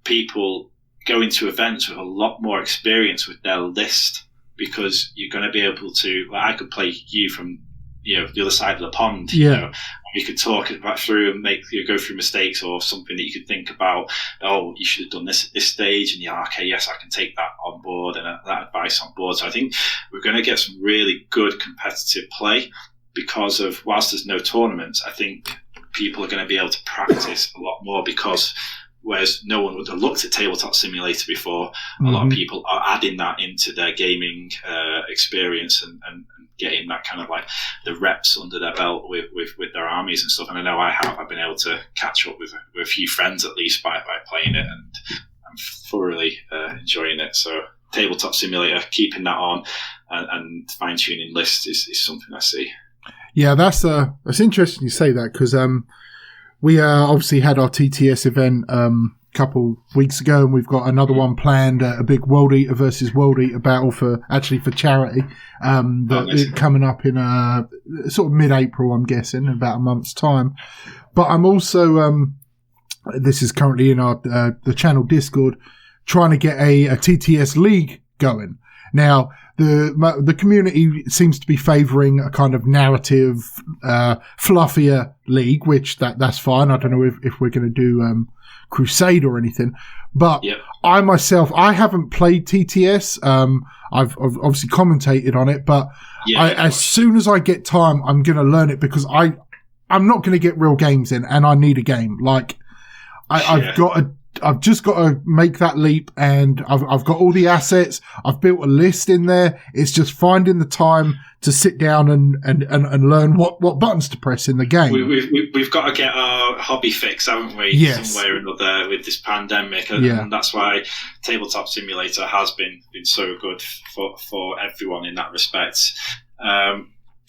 people go into events with a lot more experience with their list, because you're going to be able to, I could play you from the other side of the pond, we could talk about through and go through mistakes, or something that you could think about, you should have done this at this stage, and okay, yes, I can take that on board, and that advice on board. So I think we're going to get some really good competitive play, because of, whilst there's no tournaments, I think people are going to be able to practice a lot more, because whereas no one would have looked at Tabletop Simulator before, a lot of people are adding that into their gaming experience, and getting that kind of the reps under their belt with their armies and stuff. And I know I've been able to catch up with a few friends at least by playing it, and I'm thoroughly enjoying it. So Tabletop Simulator, keeping that on and fine-tuning lists is something I see. Yeah, that's interesting you say that, because we obviously had our TTS event a couple weeks ago, and we've got another one planned, a big World Eater versus World Eater battle for charity, coming up in sort of mid-April, I'm guessing, in about a month's time. But I'm also, this is currently in our the channel Discord, trying to get a TTS league going. Now, the community seems to be favouring a kind of narrative, fluffier league, which that's fine. I don't know if we're going to do Crusade or anything, but I myself, I haven't played TTS. I've obviously commentated on it, but as soon as I get time, I'm going to learn it, because I'm not going to get real games in, and I need a game. I've got I've just got to make that leap, and I've got all the assets. I've built a list in there. It's just finding the time to sit down and learn what buttons to press in the game. We've got to get our hobby fix, haven't we? Yes. Somewhere or another with this pandemic, and that's why Tabletop Simulator has been so good for everyone in that respect.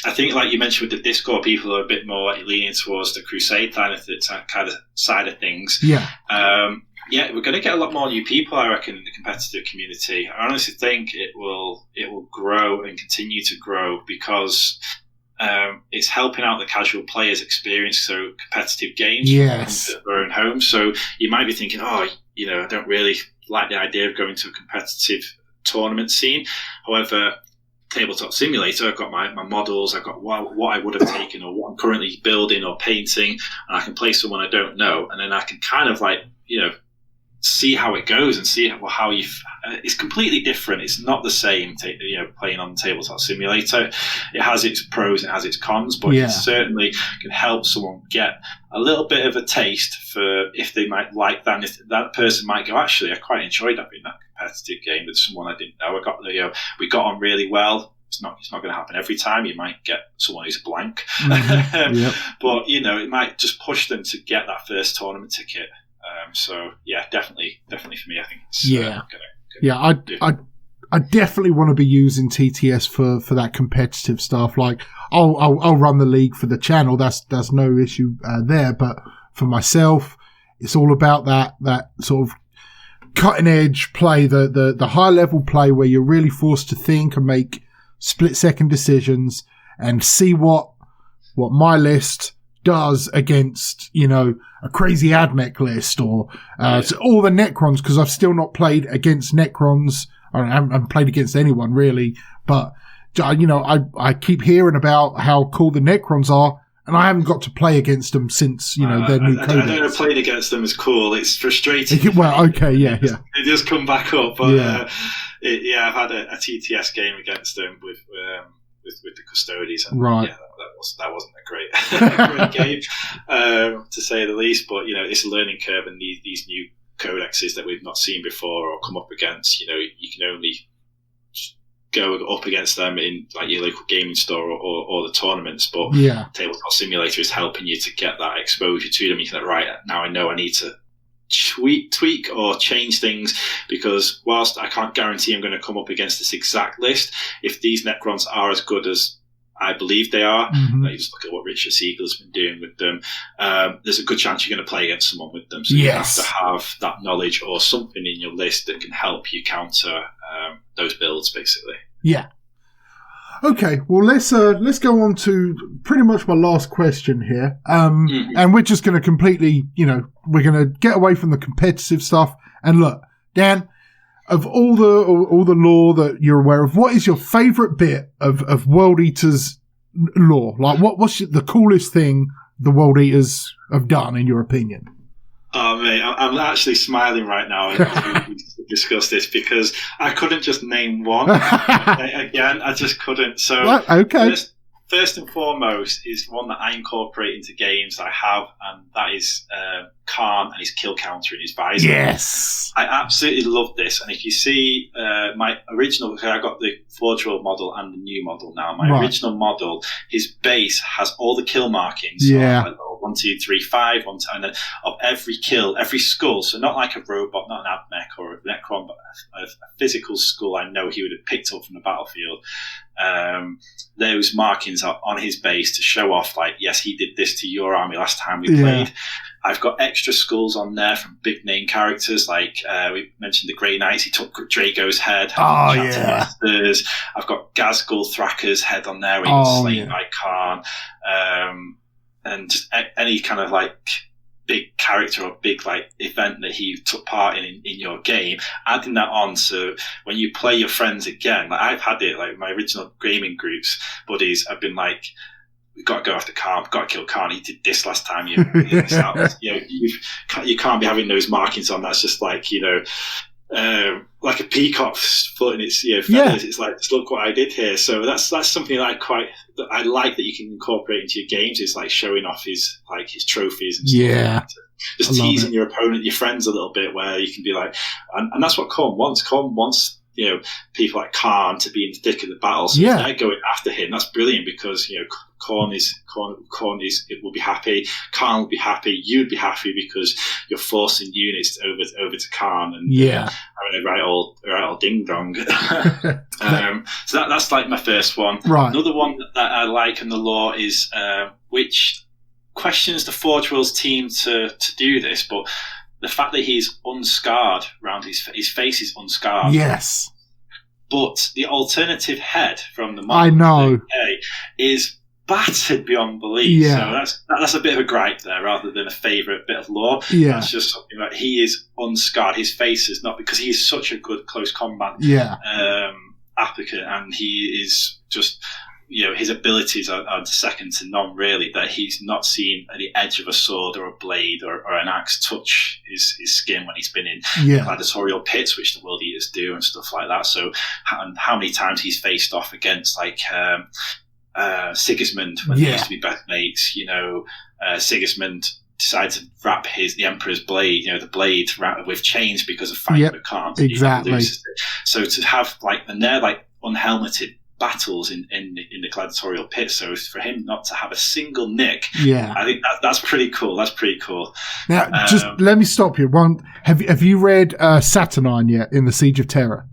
I think, like you mentioned with the Discord, people are a bit more leaning towards the Crusade kind of side of things. Yeah. We're going to get a lot more new people, I reckon, in the competitive community. I honestly think it will grow and continue to grow because it's helping out the casual players' experience. So competitive games from their own home. So you might be thinking, I don't really like the idea of going to a competitive tournament scene. However, Tabletop Simulator, I've got my models, I've got what I would have taken or what I'm currently building or painting, and I can play someone I don't know, and then I can kind of see how it goes and see how it's completely different. It's not the same, playing on Tabletop Simulator. It has its pros, it has its cons, but it certainly can help someone get a little bit of a taste for if they might like that. And if that person might go, actually, I quite enjoyed that competitive game with someone I didn't know. We got on really well. It's not going to happen every time. You might get someone who's blank, but it might just push them to get that first tournament ticket. Definitely for me, I think it's I definitely want to be using TTS for that competitive stuff. Like I'll run the league for the channel. That's no issue there. But for myself, it's all about that sort of cutting edge play, the high level play where you're really forced to think and make split second decisions and see what my list does against, a crazy AdMech list or so all the Necrons, because I've still not played against Necrons. I haven't played against anyone really, but I keep hearing about how cool the Necrons are, and I haven't got to play against them since their new Codex. I don't know, playing against them is cool. It's frustrating. Well, okay, yeah. They just come back up, but I've had a TTS game against them with the Custodes, and that wasn't a great game to say the least. But it's a learning curve, and these new codexes that we've not seen before or come up against. You can only go up against them in like your local gaming store or the tournaments. But Tabletop Simulator is helping you to get that exposure to them. You can right now I know I need to tweak or change things, because whilst I can't guarantee I'm going to come up against this exact list, if these Necrons are as good as I believe they are, you just look at what Richard Siegel's been doing with them, there's a good chance you're going to play against someone with them. So you have to have that knowledge or something in your list that can help you counter those builds, basically. Yeah. Okay, well let's go on to pretty much my last question here, and we're just going to completely, we're going to get away from the competitive stuff. And look, Dan, of all the lore that you're aware of, what is your favourite bit of World Eaters lore? Like, what's the coolest thing the World Eaters have done, in your opinion? Oh, mate, I'm actually smiling right now as we discuss this, because I couldn't just name one. Again, I just couldn't. So, okay. First and foremost is one that I incorporate into games I have, and that is Khan and his kill counter in his visor. Yes! I absolutely love this. And if you see my original, because I got the Forge World model and the new model now, my original model, his base has all the kill markings. Yeah. So like 1, 2, 3, 5, and then of every kill, every skull. So not like a robot, not an AdMech or a Necron, but a physical skull I know he would have picked up from the battlefield. Those markings are on his base to show off, like, yes, he did this to your army last time we played. I've got extra skulls on there from big name characters, like we mentioned the Grey Knights. He took Drago's head. Oh, yeah. Masters. I've got Gazgul Thracker's head on there. He was slain by Khan. And just any kind of like big character or big like event that he took part in your game, adding that on, so when you play your friends again, like I've had it, like my original gaming groups buddies have been like, we've got to go after Khan, we've got to kill Khan, he did this last time, you can't be having those markings on. That's just like, like a peacock's foot in its feathers. It's like, just look what I did here. So that's something that I like that you can incorporate into your games. Is like showing off his trophies and stuff. Yeah. Just teasing your opponent, your friends a little bit, where you can be like, and that's what Khorne wants. Khorne wants people like Khan to be in the thick of the battle. So if they're going after him, that's brilliant, because Khorne will be happy, Khan will be happy, you'd be happy, because you're forcing units over to Khan and having a right old ding dong. So that's like my first one. Right. Another one that I like in the lore is which questions the Forge Worlds team to do this, but the fact that he's unscarred around his face is unscarred. Yes. But the alternative head from the I know is battered beyond belief. Yeah. So that's a bit of a gripe there, rather than a favourite bit of lore. Yeah. That's just something that he is unscarred. His face is not, because he's such a good close combat applicant, and he is just, his abilities are second to none, really, that he's not seen at the edge of a sword or a blade or an axe touch his skin when he's been in gladiatorial pits, which the World Eaters do and stuff like that. So how many times he's faced off against Sigismund when they used to be best mates. Sigismund decided to wrap the Emperor's blade, the blade with chains because of fighting with Khan. Exactly. So to have and they're unhelmeted battles in the gladiatorial pit, so for him not to have a single nick, I think that's pretty cool. That's pretty cool. Now, just let me stop you. Have you read Saturnine yet in the Siege of Terror?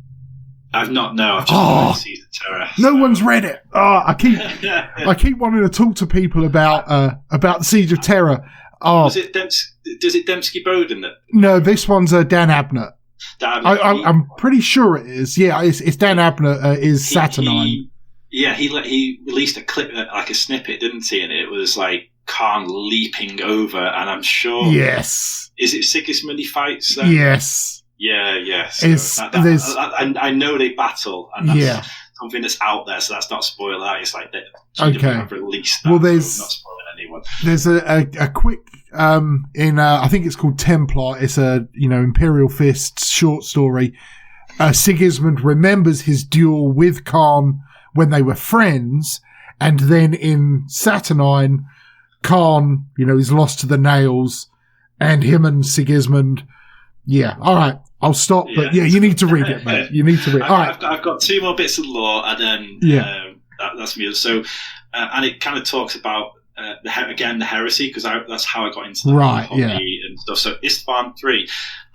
I've not. No, I've just read the Siege of Terror. No one's read it. I keep wanting to talk to people about the Siege of Terror. Does it Dembski Bowden that? No, this one's Dan Abnett. I'm pretty sure it is. Yeah, it's Dan Abnett is Saturnine. He released a clip, like a snippet, didn't he? And it was like Khan leaping over, and I'm sure. Yes. Is it Sigismund he fights? Yes. Yeah. So I know they battle, and that's something that's out there, so that's not a spoiler. It's like they've released that. Well, there's not spoiling anyone. There's a quick in I think it's called Templar. It's a Imperial Fists short story. Sigismund remembers his duel with Khan when they were friends, and then in Saturnine, Khan is lost to the nails, and him and Sigismund. Yeah, all right, I'll stop. But you need to read it, mate. You need to read it. All right. I've got two more bits of lore, and then that's me. So, and it kind of talks about the heresy, because that's how I got into the hobby and stuff. So Istvan 3,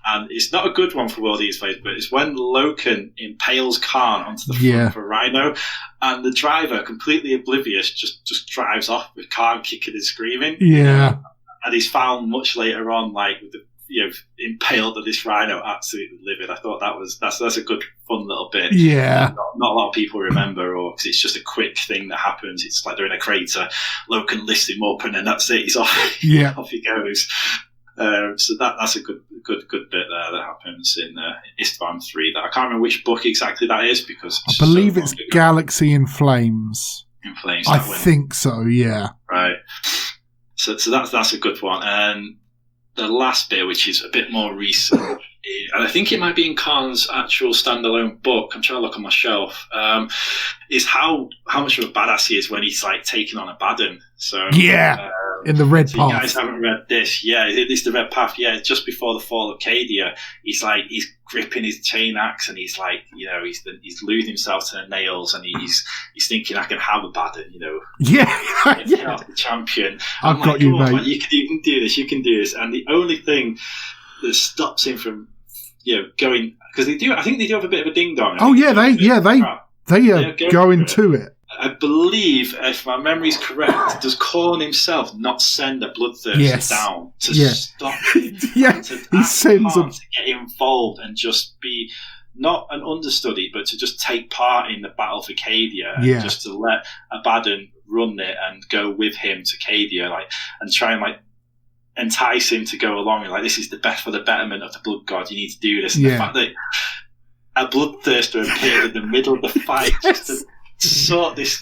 and it's not a good one for World Eaters players, but it's when Loken impales Khan onto the front of a rhino, and the driver, completely oblivious, just drives off with Khan kicking and screaming. Yeah, and he's found much later on, with the impaled on this rhino, absolutely livid. I thought that's a good fun little bit. Yeah, not a lot of people remember, or because it's just a quick thing that happens. It's like they're in a crater, Loken lifts him up, and then that's it. He's off. Yeah, off he goes. So that's a good bit there that happens in Istvan 3. That I can't remember which book exactly that is, because I believe it's Galaxy in Flames. In Flames, I think so. Yeah. Right. So that's a good one. And the last bit, which is a bit more recent, and I think it might be in Khan's actual standalone book, I'm trying to look on my shelf, is how much of a badass he is when he's taking on a Baden. So in the Red Path. You guys haven't read this. Yeah, it's the Red Path. Yeah, just before the fall of Cadia, he's gripping his chain axe, and he's he's losing himself to the nails, and he's thinking, I can have a Baden, the champion. I've got you, mate. You can do this. You can do this. And the only thing that stops him from going, because they do. I think they do have a bit of a ding dong. They are going to it. I believe, if my memory's correct, does Khorne himself not send a bloodthirster down to stop him? He sends him to get involved and just be not an understudy, but to just take part in the battle for Cadia, and just to let Abaddon run it and go with him to Cadia, and try and entice him to go along, and this is the best for the betterment of the Blood God. You need to do this. And the fact that a bloodthirster appeared in the middle of the fight just to sort this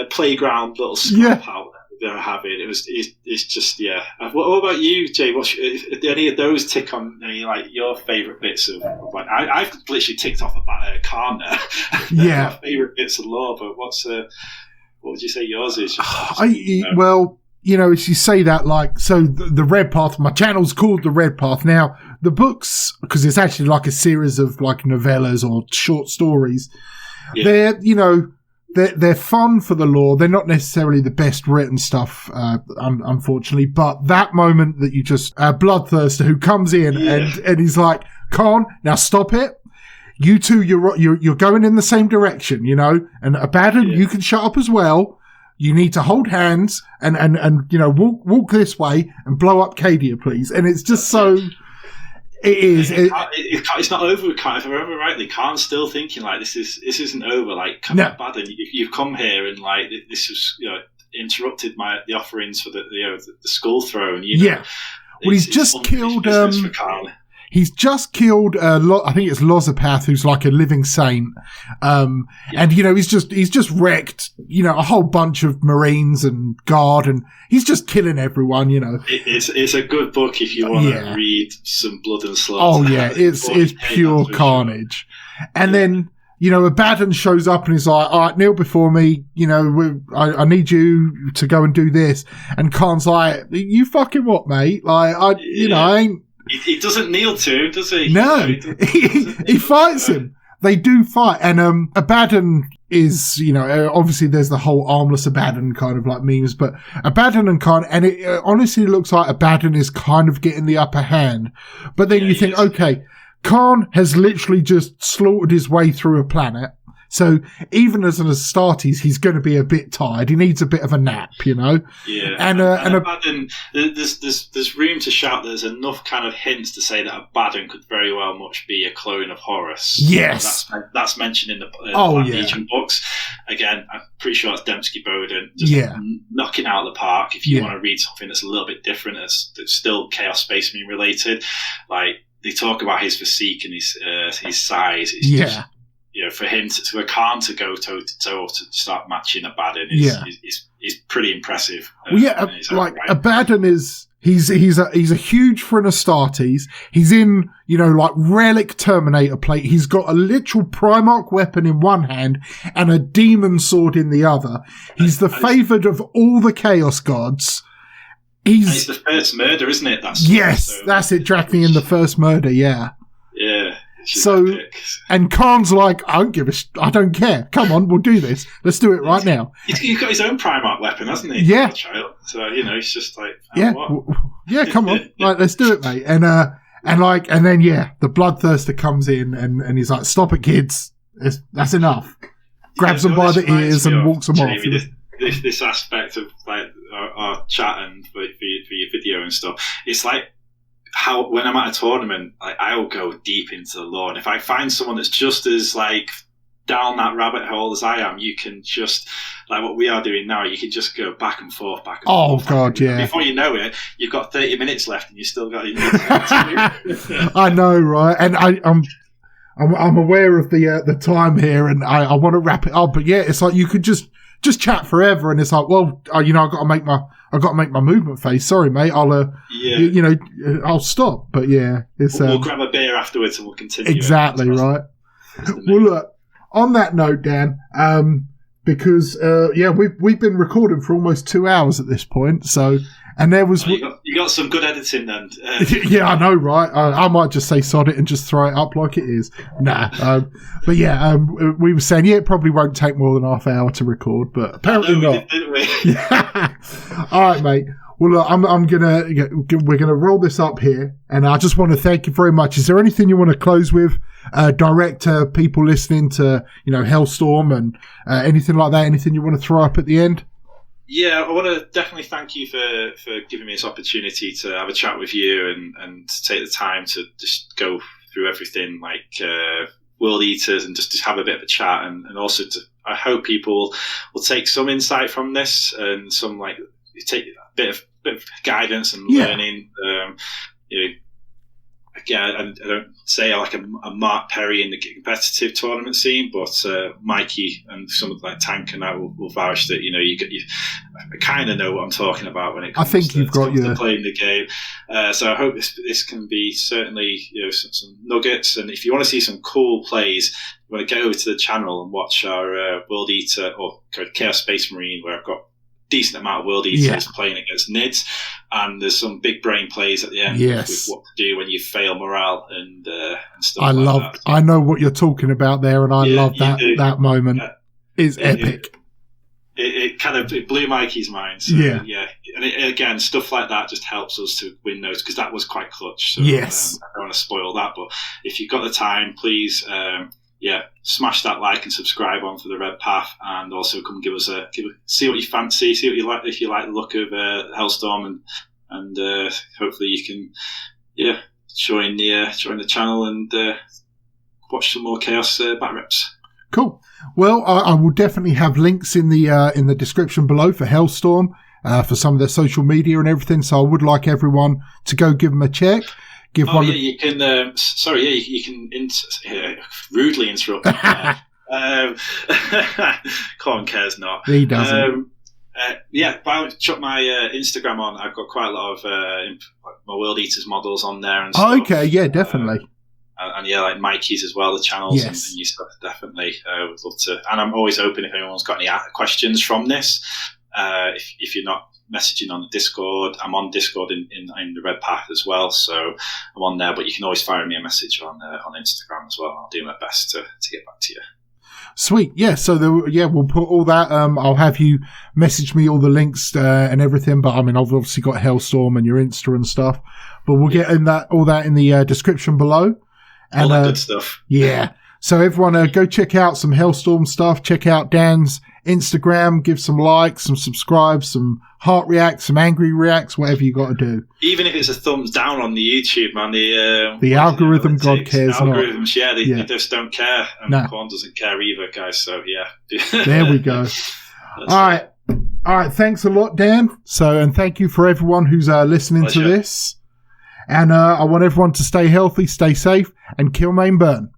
playground little scrap out they're having. It's just, yeah. What about you, Jay? Did any of those tick on like your favourite bits of like? I've literally ticked off about Khan there. Yeah, my favourite bits of lore. But what would you say yours is? Well, as you say that, like, so the Red Path. My channel's called the Red Path. Now, the books, because it's actually like a series of like novellas or short stories. Yeah. They're fun for the lore. They're not necessarily the best written stuff, unfortunately. But that moment that you just Bloodthirster who comes in and he's like, "Khan, now stop it. You two, you're going in the same direction, And Abaddon, you can shut up as well. You need to hold hands and walk this way and blow up Cadia, please." And it's just so. It is. It's not over. If I remember rightly, Khan's still thinking like this isn't over. Like, come on, Abaddon, you've come here and like this was interrupted the offerings for the skull throne. Yeah. Well, he's just killed. He's just killed. I think it's Lozapath, who's like a living saint. And he's just wrecked. A whole bunch of Marines and Guard, and he's just killing everyone. It's a good book if you want to read some blood and slaughter. Oh yeah, it's pure carnage. Sure. And then Abaddon shows up and he's like, "All right, kneel before me. I need you to go and do this." And Khan's like, "You fucking what, mate? Like I ain't." He doesn't kneel to him, does he? No, he fights him. They do fight, and Abaddon is, obviously there's the whole armless Abaddon kind of like memes, but Abaddon and Khan, and it honestly looks like Abaddon is kind of getting the upper hand. But then you think, okay, Khan has literally just slaughtered his way through a planet. So even as an Astartes, he's going to be a bit tired. He needs a bit of a nap, Yeah, and Abaddon, there's room to shout. There's enough kind of hints to say that Abaddon could very well much be a clone of Horus. Yes, that's mentioned in the Legion books. Again, I'm pretty sure it's Dembski Bowden just knocking out the park. If you want to read something that's a little bit different, that's still Chaos Space Marine related, like they talk about his physique and his size. It's just, for him for Khan to go toe to toe to start matching Abaddon is pretty impressive. Abaddon is he's a huge for an Astartes. He's in like relic Terminator plate. He's got a literal Primarch weapon in one hand and a demon sword in the other. He's the favoured of all the Chaos Gods. He's the first murder, isn't it? That's it. Drachnian, the first murder. Yeah. So, and Khan's like, I don't care. Come on, we'll do this. Let's do it right now. He's got his own Primarch weapon, hasn't he? Yeah. So, he's just like, come on. Right, let's do it, mate. And then, the Bloodthirster comes in and he's like, "Stop it, kids. That's enough." Grabs them by the ears and walks them off. This aspect of like our chat and for your video and stuff, it's like, how when I'm at a tournament, I will go deep into the lore, and if I find someone that's just as like down that rabbit hole as I am, you can just like what we are doing now. You can just go back and forth. Oh God, yeah! Before you know it, you've got 30 minutes left, and you still got. I know, right? And I'm aware of the time here, and I want to wrap it up. But yeah, it's like you could just chat forever, and it's like, well, I've got to make my movement face. Sorry, mate. I'll stop. But yeah, we'll grab a beer afterwards and we'll continue. Exactly right. Well, look. On that note, Dan, because we've been recording for almost 2 hours at this point. So, and there was you got some good editing then. Yeah, I know, right? I might just say sod it and just throw it up like it is. Nah, but yeah, we were saying it probably won't take more than half an hour to record, but apparently not. Didn't we? Yeah. All right, mate. Well, look, we're gonna roll this up here, and I just want to thank you very much. Is there anything you want to close with, direct to people listening to, Hellstorm and anything like that? Anything you want to throw up at the end? Yeah, I want to definitely thank you for giving me this opportunity to have a chat with you and to take the time to just go through everything like World Eaters and just have a bit of a chat and also I hope people will take some insight from this and some take a bit of guidance and learning. I don't say like a Mark Perry in the competitive tournament scene, but Mikey and some of like Tank and that will vouch that I kind of know what I'm talking about when it comes to playing the game. So I hope this can be certainly some nuggets, and if you want to see some cool plays, you want to go over to the channel and watch our World Eater or Chaos Space Marine, where I've got decent amount of World Eaters playing against NIDs, and there's some big brain plays at the end with what to do when you fail morale and stuff. I know what you're talking about there, and I love that moment. It's epic. It blew Mikey's mind. So, and again, stuff like that just helps us to win those, because that was quite clutch. So I don't want to spoil that, but if you've got the time, please. Smash that like and subscribe on for the Red Path, and also come give us see what you fancy, see what you like. If you like the look of Hellstorm, and hopefully you can join the channel and watch some more Chaos back reps. Cool. Well, I will definitely have links in the description below for Hellstorm, for some of their social media and everything. So I would like everyone to go give them a check. You can. You can rudely interrupt. Colin cares not. He doesn't. Chuck my Instagram on. I've got quite a lot of my World Eaters models on there and stuff. Oh, okay, yeah, definitely. And like Mikey's as well, the channels and your stuff. Definitely, would love to. And I'm always open if anyone's got any questions from this. If you're not messaging on the Discord, I'm on Discord in the Red Path as well, so I'm on there, but you can always fire me a message on Instagram as well. I'll do my best to get back to you. Sweet. So we'll put all that. I'll have you message me all the links and everything, but I mean, I've obviously got Hellstorm and your Insta and stuff, but we'll get all that in the description below. And, all that good stuff. Yeah. So everyone go check out some Hellstorm stuff. Check out Dan's Instagram. Give some likes, some subscribes, some heart reacts, some angry reacts, whatever you got to do. Even if it's a thumbs down on the YouTube, man. The algorithm, God cares not. Algorithms, they just don't care. And Corn doesn't care either, guys. So, there we go. All right. Thanks a lot, Dan. So, and thank you for everyone who's listening to this. And I want everyone to stay healthy, stay safe, and kill, maim, burn.